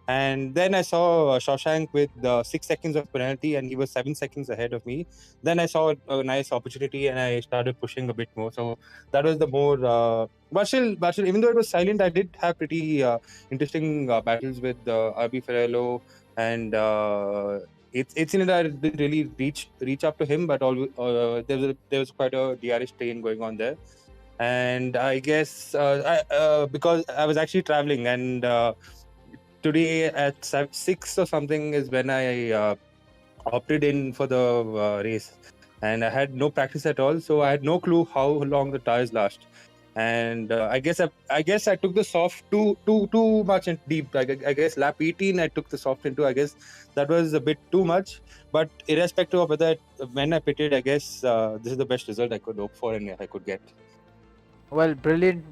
And then I saw Shawshank with 6 seconds of penalty, and he was 7 seconds ahead of me. Then I saw a nice opportunity, and I started pushing a bit more. So that was the more. But still, even though it was silent, I did have pretty interesting battles with RB Ferrello, and it's in that I did really reach up to him, but there was quite a DRS train going on there. And I guess because I was actually traveling, and today at 6 or something is when I opted in for the race, and I had no practice at all, so I had no clue how long the tires last. And I guess I took the soft too much and deep. I guess lap 18 I took the soft into. I guess that was a bit too much. But irrespective of whether when I pitted, I guess this is the best result I could hope for and I could get. Well, brilliant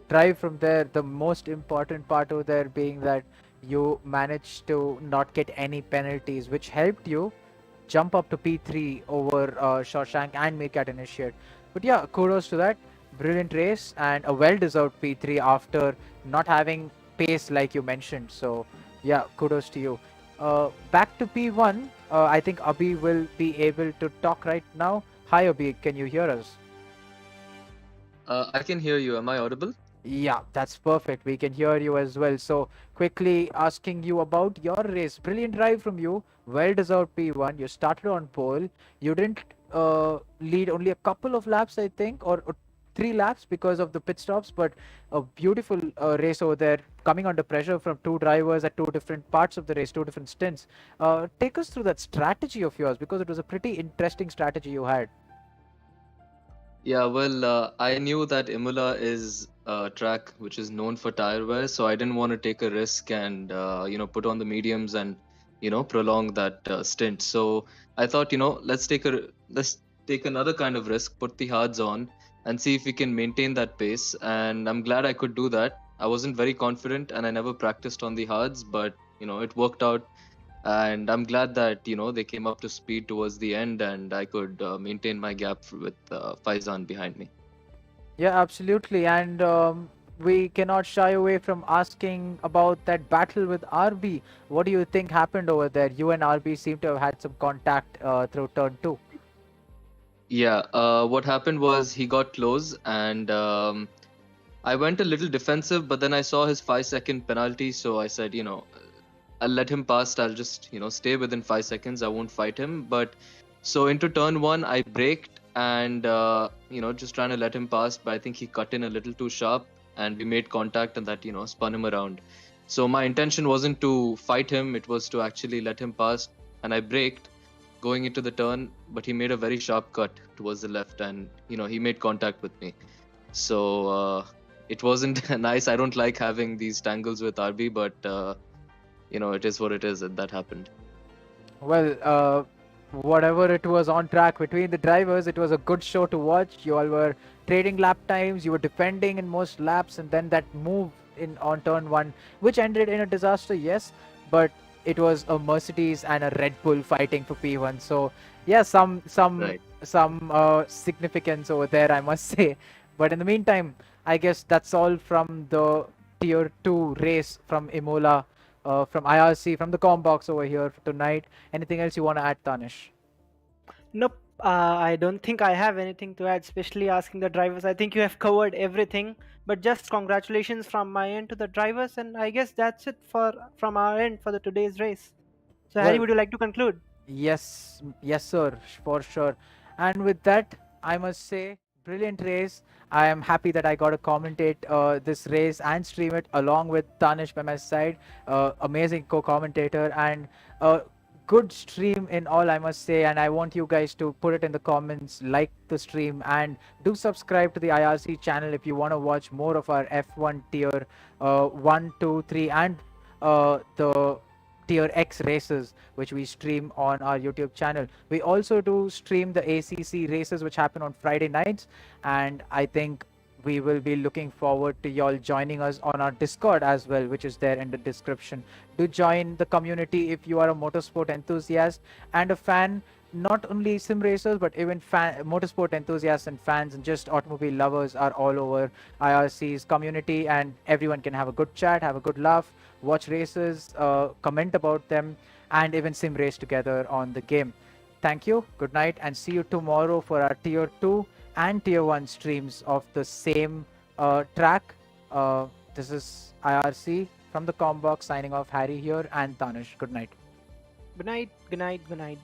drive from there. The most important part over there being that you managed to not get any penalties, which helped you jump up to P3 over Shawshank and make that initiate. But yeah, kudos to that. Brilliant race and a well-deserved P3 after not having pace like you mentioned. So yeah, kudos to you. Back to P1, I think Abhi will be able to talk right now. Hi Abhi, can you hear us? I can hear you. Am I audible? Yeah, that's perfect. We can hear you as well. So quickly asking you about your race. Brilliant drive from you. Well-deserved P1. You started on pole. You didn't lead only a couple of laps, I think, or 3 laps because of the pit stops, but a beautiful race over there, coming under pressure from 2 drivers at 2 different parts of the race, 2 different stints. Take us through that strategy of yours, because it was a pretty interesting strategy you had. Yeah, well, I knew that Imola is a track which is known for tire wear, so I didn't want to take a risk and put on the mediums and prolong that stint. So I thought, let's take another kind of risk, put the hards on, and see if we can maintain that pace. And I'm glad I could do that. I wasn't very confident, and I never practiced on the hards, but it worked out. And I'm glad that they came up to speed towards the end, and I could maintain my gap with Faizan behind me. Yeah, absolutely. And we cannot shy away from asking about that battle with RB. What do you think happened over there? You and RB seem to have had some contact through turn 2. Yeah, what happened was he got close, and I went a little defensive, but then I saw his 5-second penalty, so I said, I'll let him pass. I'll just, stay within 5 seconds. I won't fight him. But so into turn 1, I braked and, just trying to let him pass. But I think he cut in a little too sharp and we made contact, and that, spun him around. So my intention wasn't to fight him. It was to actually let him pass. And I braked going into the turn, but he made a very sharp cut towards the left, and, he made contact with me. So it wasn't nice. I don't like having these tangles with RB, but it is what it is, and that happened. Well, whatever it was on track between the drivers, it was a good show to watch. You all were trading lap times, you were defending in most laps, and then that move on turn 1, which ended in a disaster, yes, but it was a Mercedes and a Red Bull fighting for P1. So yeah, some significance over there, I must say. But in the meantime, I guess that's all from the Tier 2 race from Imola. From IRC, from the com box over here for tonight. Anything else you want to add, Tanish? Nope. I don't think I have anything to add, especially asking the drivers. I think you have covered everything. But just congratulations from my end to the drivers, and I guess that's it from our end for today's race. So Harry, would you like to conclude? Yes, sir, for sure. And with that, I must say, brilliant race. I am happy that I got to commentate this race and stream it along with Tanish by my side. Amazing co-commentator and good stream in all, I must say. And I want you guys to put it in the comments, like the stream, and do subscribe to the IRC channel if you want to watch more of our F1 tier 1, 2, 3, and the Tier X races, which we stream on our YouTube channel. We also do stream the ACC races, which happen on Friday nights, and I think we will be looking forward to y'all joining us on our Discord as well, which is there in the description. Do join the community if you are a motorsport enthusiast and a fan, not only sim racers but even motorsport enthusiasts and fans and just automobile lovers are all over IRC's community, and everyone can have a good chat, have a good laugh, watch races, comment about them, and even sim race together on the game. Thank you, good night, and see you tomorrow for our Tier 2 and Tier 1 streams of the same track. This is IRC from the Combox signing off. Harry here and Tanish. Good night. Good night. Good night. Good night.